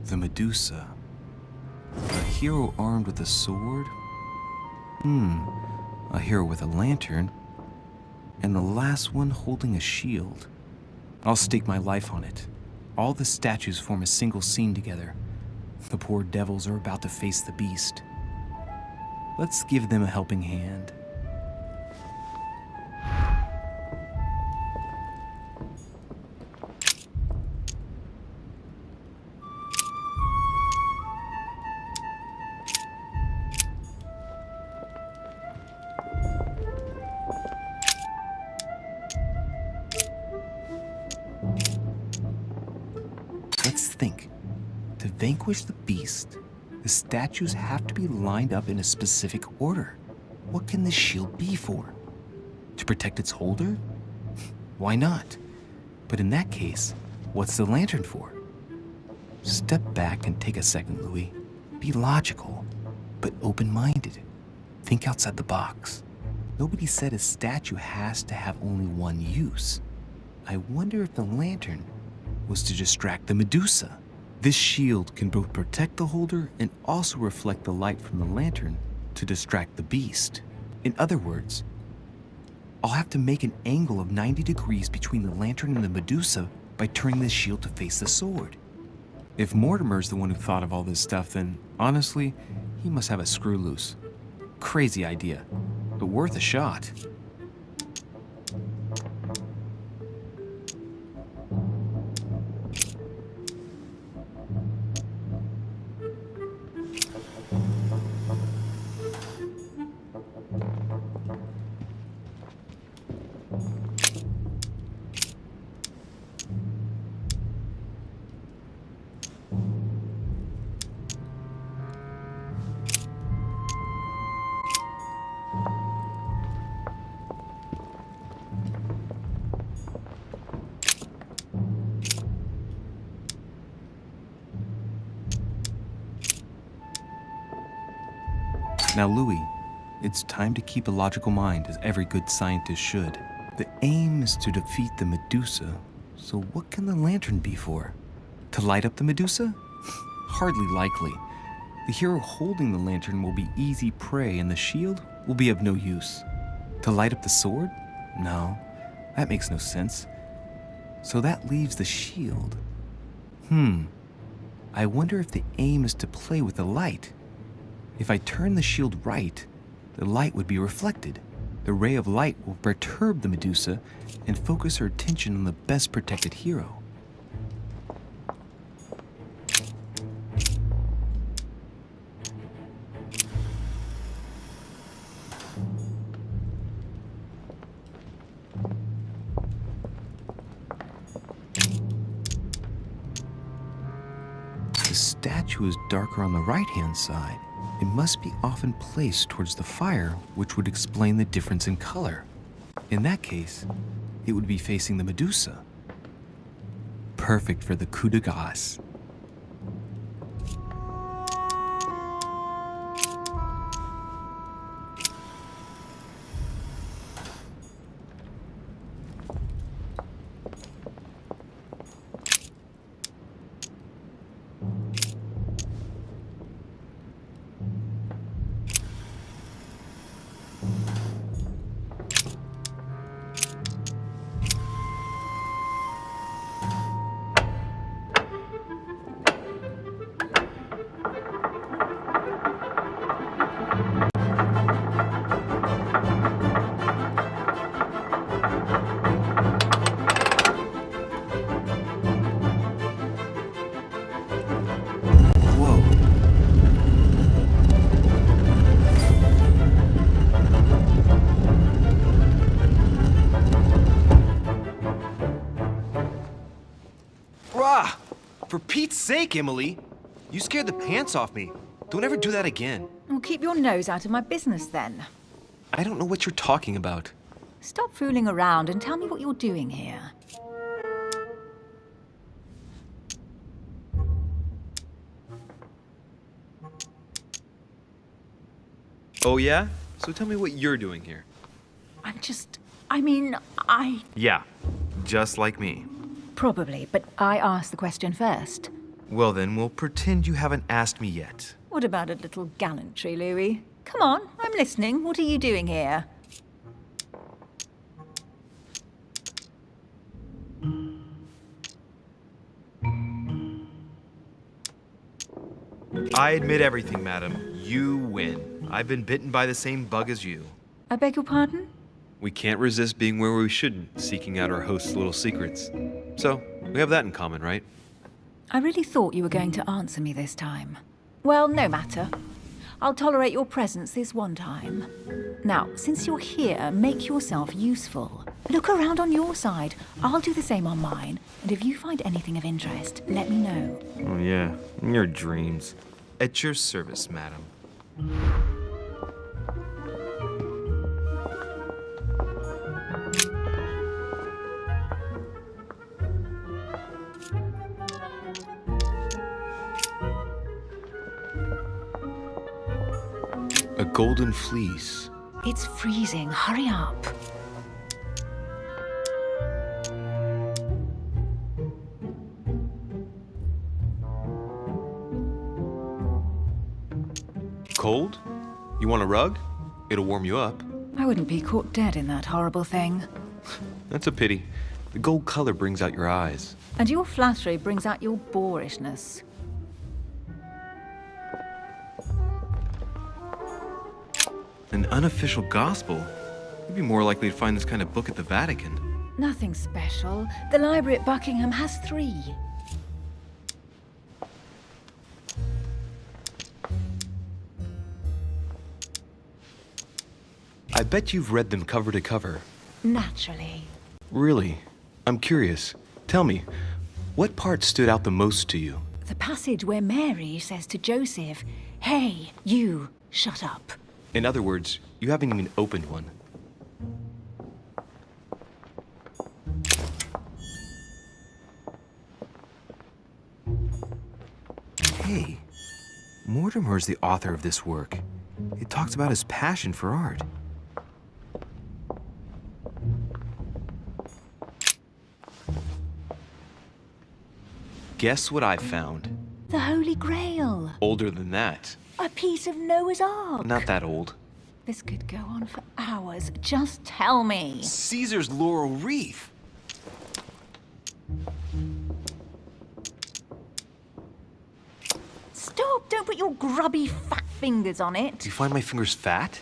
The Medusa. A hero armed with a sword? A hero with a lantern. And the last one holding a shield. I'll stake my life on it. All the statues form a single scene together. The poor devils are about to face the beast. Let's give them a helping hand. Let's think. To vanquish the beast, the statues have to be lined up in a specific order. What can this shield be for? To protect its holder? Why not? But in that case, what's the lantern for? Step back and take a second, Louis. Be logical, but open-minded. Think outside the box. Nobody said a statue has to have only one use. I wonder if the lantern was to distract the Medusa. This shield can both protect the holder and also reflect the light from the lantern to distract the beast. In other words, I'll have to make an angle of 90 degrees between the lantern and the Medusa by turning the shield to face the sword. If Mortimer's the one who thought of all this stuff, then honestly, he must have a screw loose. Crazy idea, but worth a shot. Now, Louis, it's time to keep a logical mind, as every good scientist should. The aim is to defeat the Medusa, so what can the lantern be for? To light up the Medusa? Hardly likely. The hero holding the lantern will be easy prey, and the shield will be of no use. To light up the sword? No, that makes no sense. So that leaves the shield. I wonder if the aim is to play with the light. If I turn the shield right, the light would be reflected. The ray of light will perturb the Medusa and focus her attention on the best protected hero. The statue is darker on the right-hand side. It must be often placed towards the fire, which would explain the difference in color. In that case, it would be facing the Medusa. Perfect for the coup de grace. For Pete's sake, Emily! You scared the pants off me. Don't ever do that again. Well, keep your nose out of my business then. I don't know what you're talking about. Stop fooling around and tell me what you're doing here. Oh yeah? So tell me what you're doing here. I mean, Yeah. Just like me. Probably, but I asked the question first. Well then, we'll pretend you haven't asked me yet. What about a little gallantry, Louis? Come on, I'm listening. What are you doing here? I admit everything, madam. You win. I've been bitten by the same bug as you. I beg your pardon? We can't resist being where we shouldn't, seeking out our host's little secrets. So, we have that in common, right? I really thought you were going to answer me this time. Well, no matter. I'll tolerate your presence this one time. Now, since you're here, make yourself useful. Look around on your side. I'll do the same on mine. And if you find anything of interest, let me know. Oh yeah, your dreams. At your service, madam. A golden fleece. It's freezing. Hurry up. Cold? You want a rug? It'll warm you up. I wouldn't be caught dead in that horrible thing. That's a pity. The gold color brings out your eyes. And your flattery brings out your boorishness. An unofficial gospel? You'd be more likely to find this kind of book at the Vatican. Nothing special. The library at Buckingham has 3. I bet you've read them cover to cover. Naturally. Really? I'm curious. Tell me, what part stood out the most to you? The passage where Mary says to Joseph, "Hey, you, shut up." In other words, you haven't even opened one. Hey, Mortimer's the author of this work. It talks about his passion for art. Guess what I found? The Holy Grail. Older than that. A piece of Noah's Ark. Not that old. This could go on for hours. Just tell me. Caesar's laurel wreath. Stop! Don't put your grubby fat fingers on it. Do you find my fingers fat?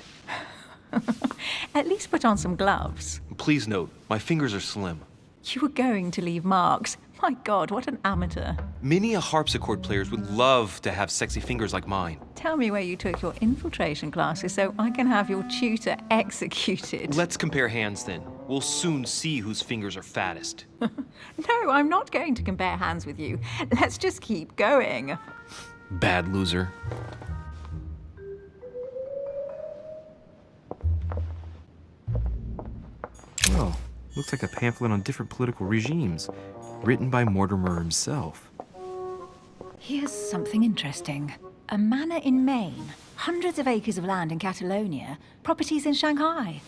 At least put on some gloves. Please note, my fingers are slim. You were going to leave marks. My God, what an amateur. Many a harpsichord players would love to have sexy fingers like mine. Tell me where you took your infiltration classes so I can have your tutor executed. Let's compare hands then. We'll soon see whose fingers are fattest. No, I'm not going to compare hands with you. Let's just keep going. Bad loser. Well, looks like a pamphlet on different political regimes, written by Mortimer himself. Here's something interesting. A manor in Maine, hundreds of acres of land in Catalonia, properties in Shanghai.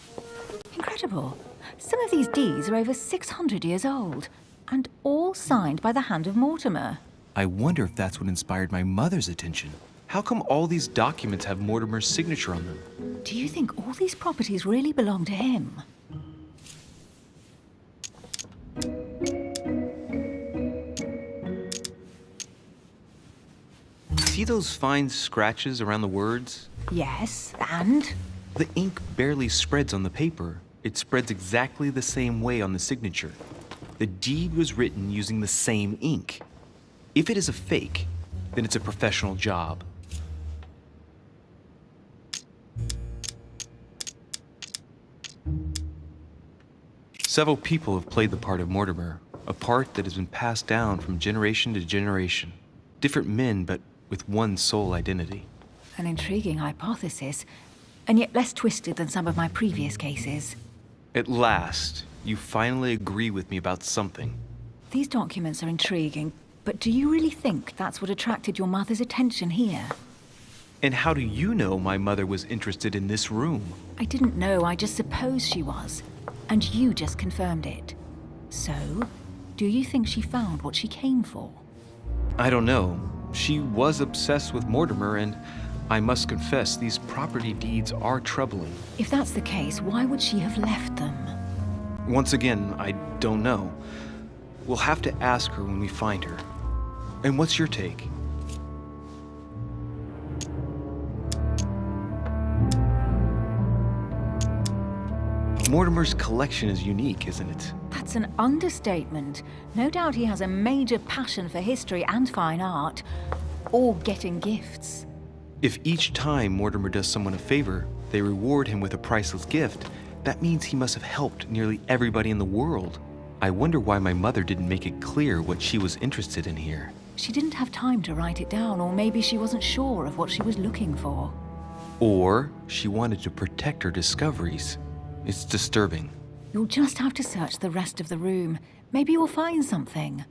Incredible. Some of these deeds are over 600 years old, and all signed by the hand of Mortimer. I wonder if that's what inspired my mother's attention. How come all these documents have Mortimer's signature on them? Do you think all these properties really belong to him? See those fine scratches around the words? Yes, and? The ink barely spreads on the paper. It spreads exactly the same way on the signature. The deed was written using the same ink. If it is a fake, then it's a professional job. Several people have played the part of Mortimer, a part that has been passed down from generation to generation. Different men, but with one sole identity. An intriguing hypothesis, and yet less twisted than some of my previous cases. At last, you finally agree with me about something. These documents are intriguing, but do you really think that's what attracted your mother's attention here? And how do you know my mother was interested in this room? I didn't know, I just supposed she was. And you just confirmed it. So, do you think she found what she came for? I don't know. She was obsessed with Mortimer, and I must confess, these property deeds are troubling. If that's the case, why would she have left them? Once again, I don't know. We'll have to ask her when we find her. And what's your take? Mortimer's collection is unique, isn't it? That's an understatement. No doubt he has a major passion for history and fine art. Or getting gifts. If each time Mortimer does someone a favor, they reward him with a priceless gift, that means he must have helped nearly everybody in the world. I wonder why my mother didn't make it clear what she was interested in here. She didn't have time to write it down, or maybe she wasn't sure of what she was looking for. Or she wanted to protect her discoveries. It's disturbing. You'll just have to search the rest of the room. Maybe you'll find something.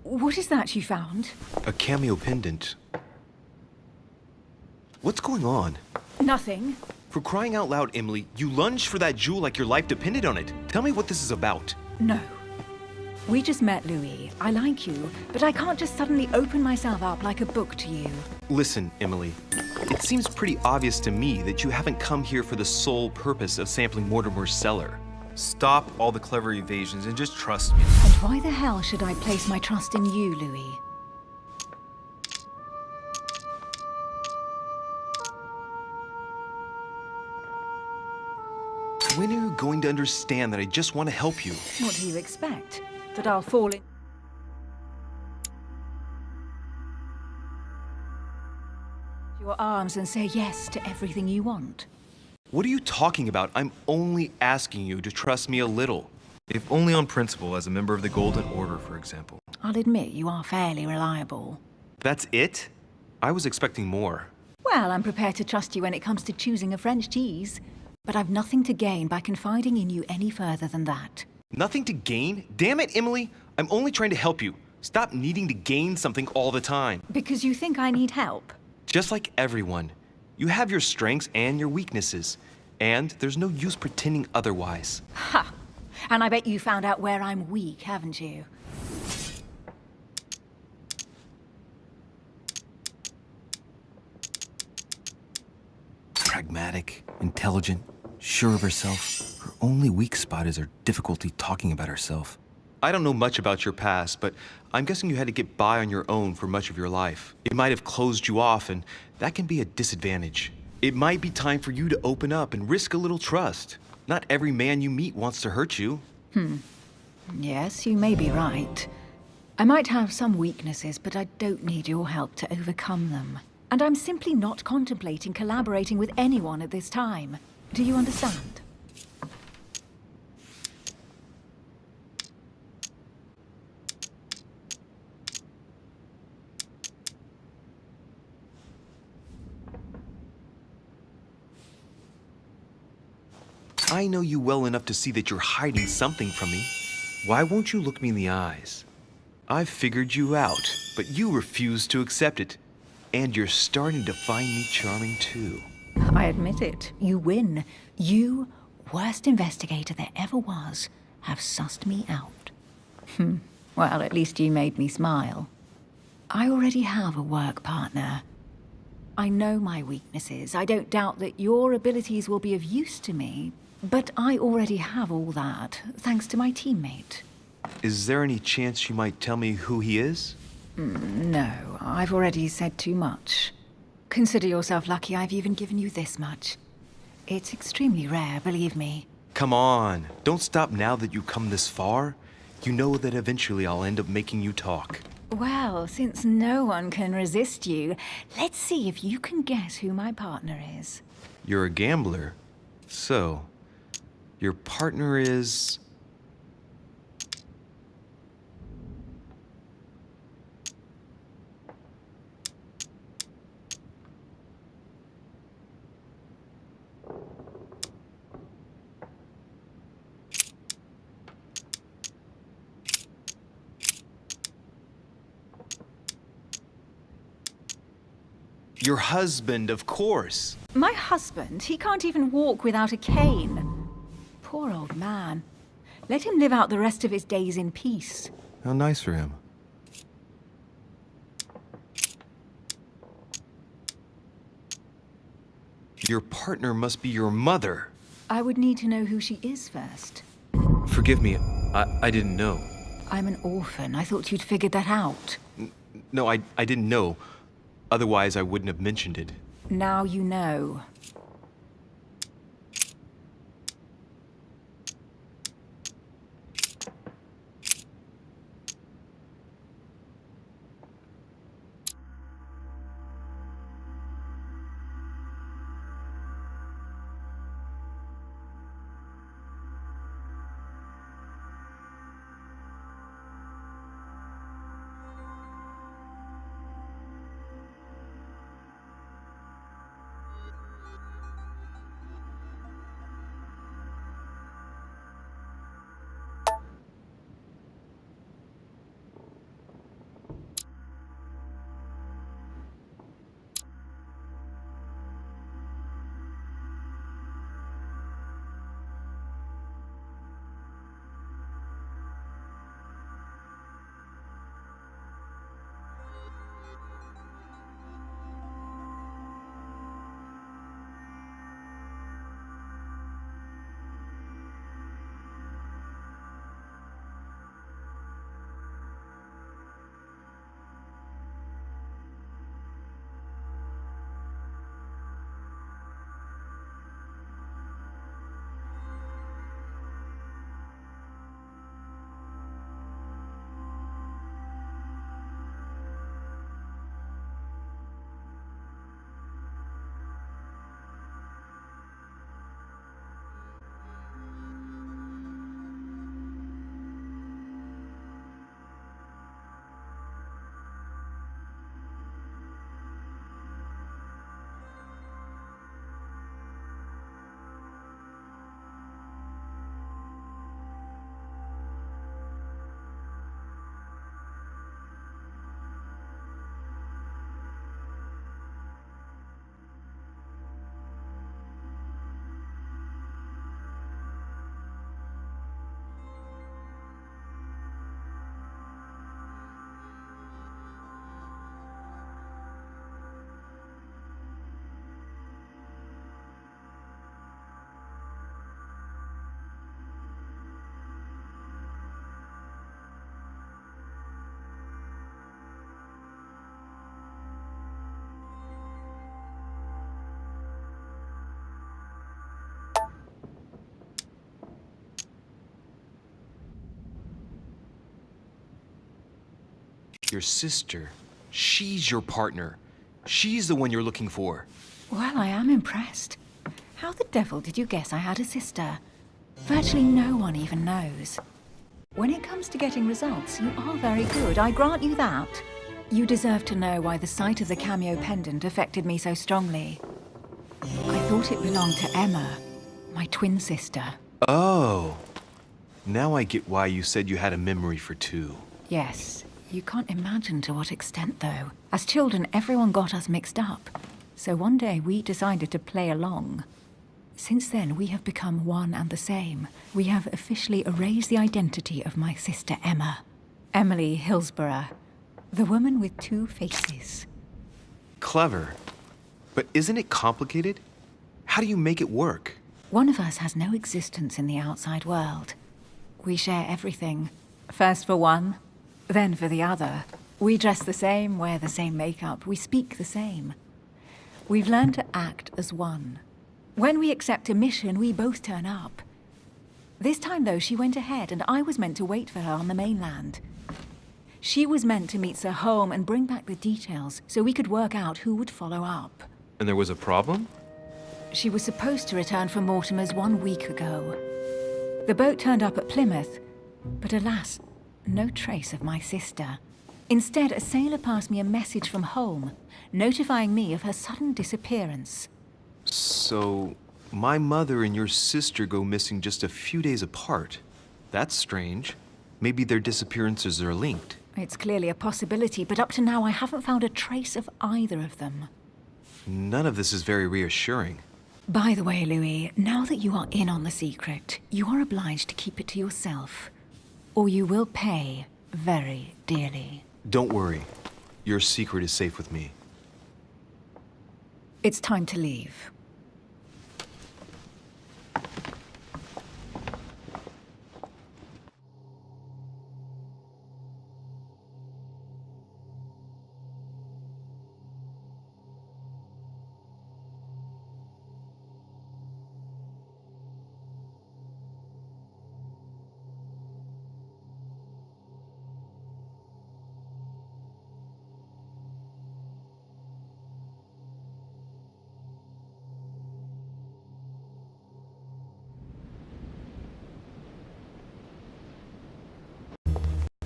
What is that you found? A cameo pendant. What's going on? Nothing. For crying out loud, Emily, you lunged for that jewel like your life depended on it. Tell me what this is about. No. We just met, Louis. I like you, but I can't just suddenly open myself up like a book to you. Listen, Emily. It seems pretty obvious to me that you haven't come here for the sole purpose of sampling Mortimer's cellar. Stop all the clever evasions and just trust me. And why the hell should I place my trust in you, Louis? When are you going to understand that I just want to help you? What do you expect? That I'll fall in your arms and say yes to everything you want? What are you talking about? I'm only asking you to trust me a little. If only on principle, as a member of the Golden Order, for example. I'll admit you are fairly reliable. That's it? I was expecting more. Well, I'm prepared to trust you when it comes to choosing a French cheese. But I've nothing to gain by confiding in you any further than that. Nothing to gain? Damn it, Emily! I'm only trying to help you. Stop needing to gain something all the time. Because you think I need help? Just like everyone. You have your strengths and your weaknesses. And there's no use pretending otherwise. Ha! And I bet you found out where I'm weak, haven't you? Pragmatic, intelligent, sure of herself. Her only weak spot is her difficulty talking about herself. I don't know much about your past, but I'm guessing you had to get by on your own for much of your life. It might have closed you off, and that can be a disadvantage. It might be time for you to open up and risk a little trust. Not every man you meet wants to hurt you. Yes, you may be right. I might have some weaknesses, but I don't need your help to overcome them. And I'm simply not contemplating collaborating with anyone at this time. Do you understand? I know you well enough to see that you're hiding something from me. Why won't you look me in the eyes? I've figured you out, but you refuse to accept it. And you're starting to find me charming too. I admit it. You win. You, worst investigator there ever was, have sussed me out. Well, at least you made me smile. I already have a work partner. I know my weaknesses. I don't doubt that your abilities will be of use to me. But I already have all that, thanks to my teammate. Is there any chance you might tell me who he is? No, I've already said too much. Consider yourself lucky I've even given you this much. It's extremely rare, believe me. Come on, don't stop now that you've come this far. You know that eventually I'll end up making you talk. Well, since no one can resist you, let's see if you can guess who my partner is. You're a gambler. So, your partner is... Your husband, of course. My husband? He can't even walk without a cane. Poor old man. Let him live out the rest of his days in peace. How nice for him. Your partner must be your mother. I would need to know who she is first. Forgive me, I didn't know. I'm an orphan. I thought you'd figured that out. No, I didn't know. Otherwise, I wouldn't have mentioned it. Now you know. Your sister. She's your partner. She's the one you're looking for. Well, I am impressed. How the devil did you guess I had a sister? Virtually no one even knows. When it comes to getting results, you are very good, I grant you that. You deserve to know why the sight of the cameo pendant affected me so strongly. I thought it belonged to Emma, my twin sister. Oh. Now I get why you said you had a memory for two. Yes. You can't imagine to what extent, though. As children, everyone got us mixed up. So one day we decided to play along. Since then, we have become one and the same. We have officially erased the identity of my sister Emma. Emily Hillsborough. The woman with two faces. Clever. But isn't it complicated? How do you make it work? One of us has no existence in the outside world. We share everything. First for one, then for the other. We dress the same, wear the same makeup, we speak the same. We've learned to act as one. When we accept a mission, we both turn up. This time, though, she went ahead, and I was meant to wait for her on the mainland. She was meant to meet Sir Home and bring back the details, so we could work out who would follow up. And there was a problem? She was supposed to return from Mortimer's 1 week ago. The boat turned up at Plymouth, but alas, no trace of my sister. Instead, a sailor passed me a message from home, notifying me of her sudden disappearance. So, my mother and your sister go missing just a few days apart. That's strange. Maybe their disappearances are linked. It's clearly a possibility, but up to now I haven't found a trace of either of them. None of this is very reassuring. By the way, Louis, now that you are in on the secret, you are obliged to keep it to yourself, or you will pay very dearly. Don't worry. Your secret is safe with me. It's time to leave.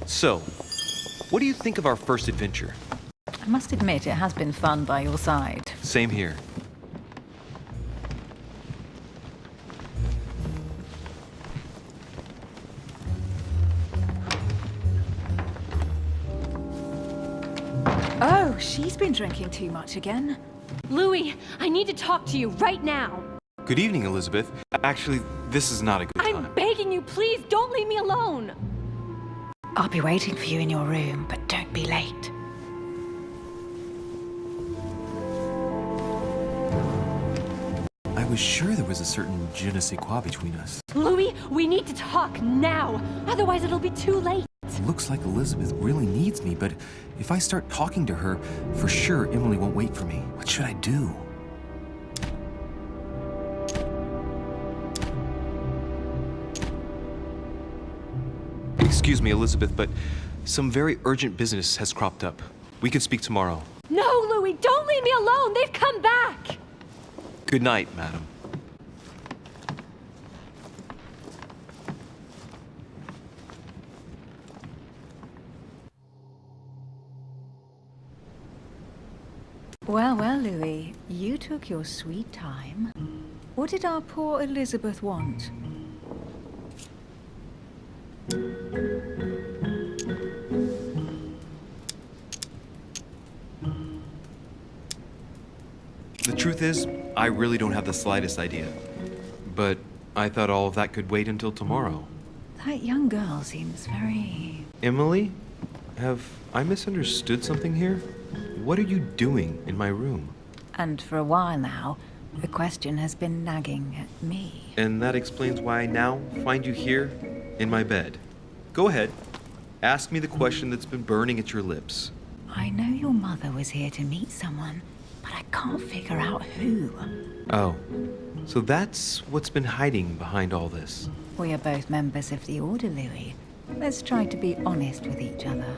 So, what do you think of our first adventure? I must admit, it has been fun by your side. Same here. Oh, she's been drinking too much again. Louis, I need to talk to you right now. Good evening, Elizabeth. Actually, this is not a good time. I'm begging you, please don't leave me alone. I'll be waiting for you in your room, but don't be late. I was sure there was a certain je ne sais quoi between us. Louis, we need to talk now. Otherwise, it'll be too late. Looks like Elizabeth really needs me, but if I start talking to her, for sure Emily won't wait for me. What should I do? Excuse me, Elizabeth, but some very urgent business has cropped up. We can speak tomorrow. No, Louis, don't leave me alone. They've come back. Good night, madam. Well, well, Louis, you took your sweet time. What did our poor Elizabeth want? The truth is, I really don't have the slightest idea. But I thought all of that could wait until tomorrow. That young girl seems very... Emily? Have I misunderstood something here? What are you doing in my room? And for a while now, the question has been nagging at me. And that explains why I now find you here in my bed. Go ahead. Ask me the question that's been burning at your lips. I know your mother was here to meet someone, but I can't figure out who. Oh, so that's what's been hiding behind all this. We are both members of the Order, Louis. Let's try to be honest with each other.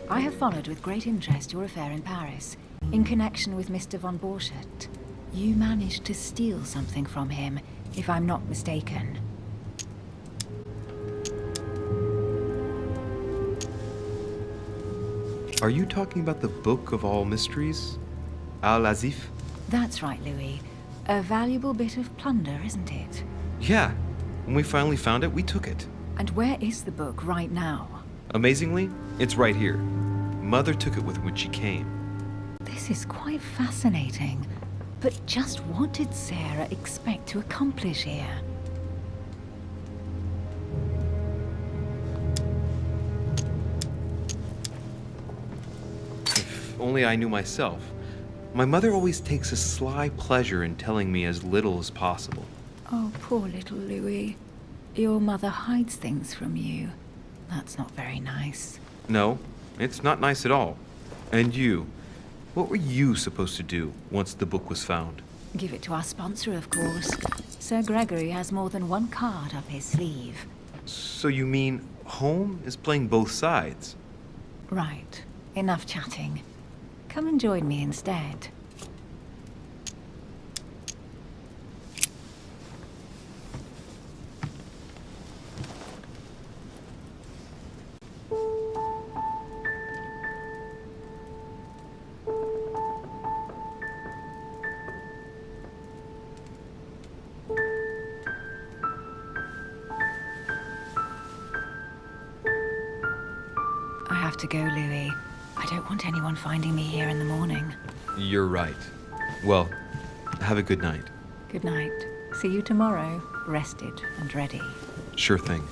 I have followed with great interest your affair in Paris, in connection with Mr. von Borchardt. You managed to steal something from him, if I'm not mistaken. Are you talking about the Book of All Mysteries? Al-Azif? That's right, Louis. A valuable bit of plunder, isn't it? Yeah. When we finally found it, we took it. And where is the book right now? Amazingly, it's right here. Mother took it with her when she came. This is quite fascinating. But just what did Sarah expect to accomplish here? If only I knew myself. My mother always takes a sly pleasure in telling me as little as possible. Oh, poor little Louis. Your mother hides things from you. That's not very nice. No, it's not nice at all. And you, what were you supposed to do once the book was found? Give it to our sponsor, of course. Sir Gregory has more than one card up his sleeve. So you mean home is playing both sides? Right. Enough chatting. Come and join me instead. I have to go, Louis. I don't want anyone finding me here in the morning. You're right. Well, have a good night. Good night. See you tomorrow, rested and ready. Sure thing.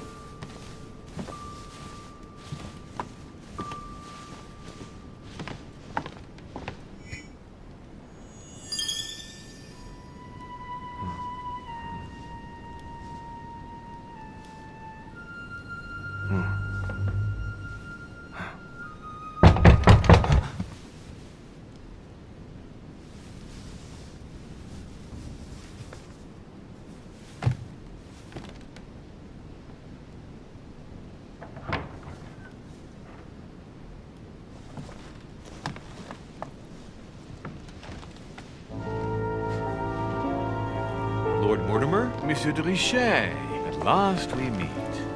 Lord Mortimer? Monsieur de Richet, at last we meet.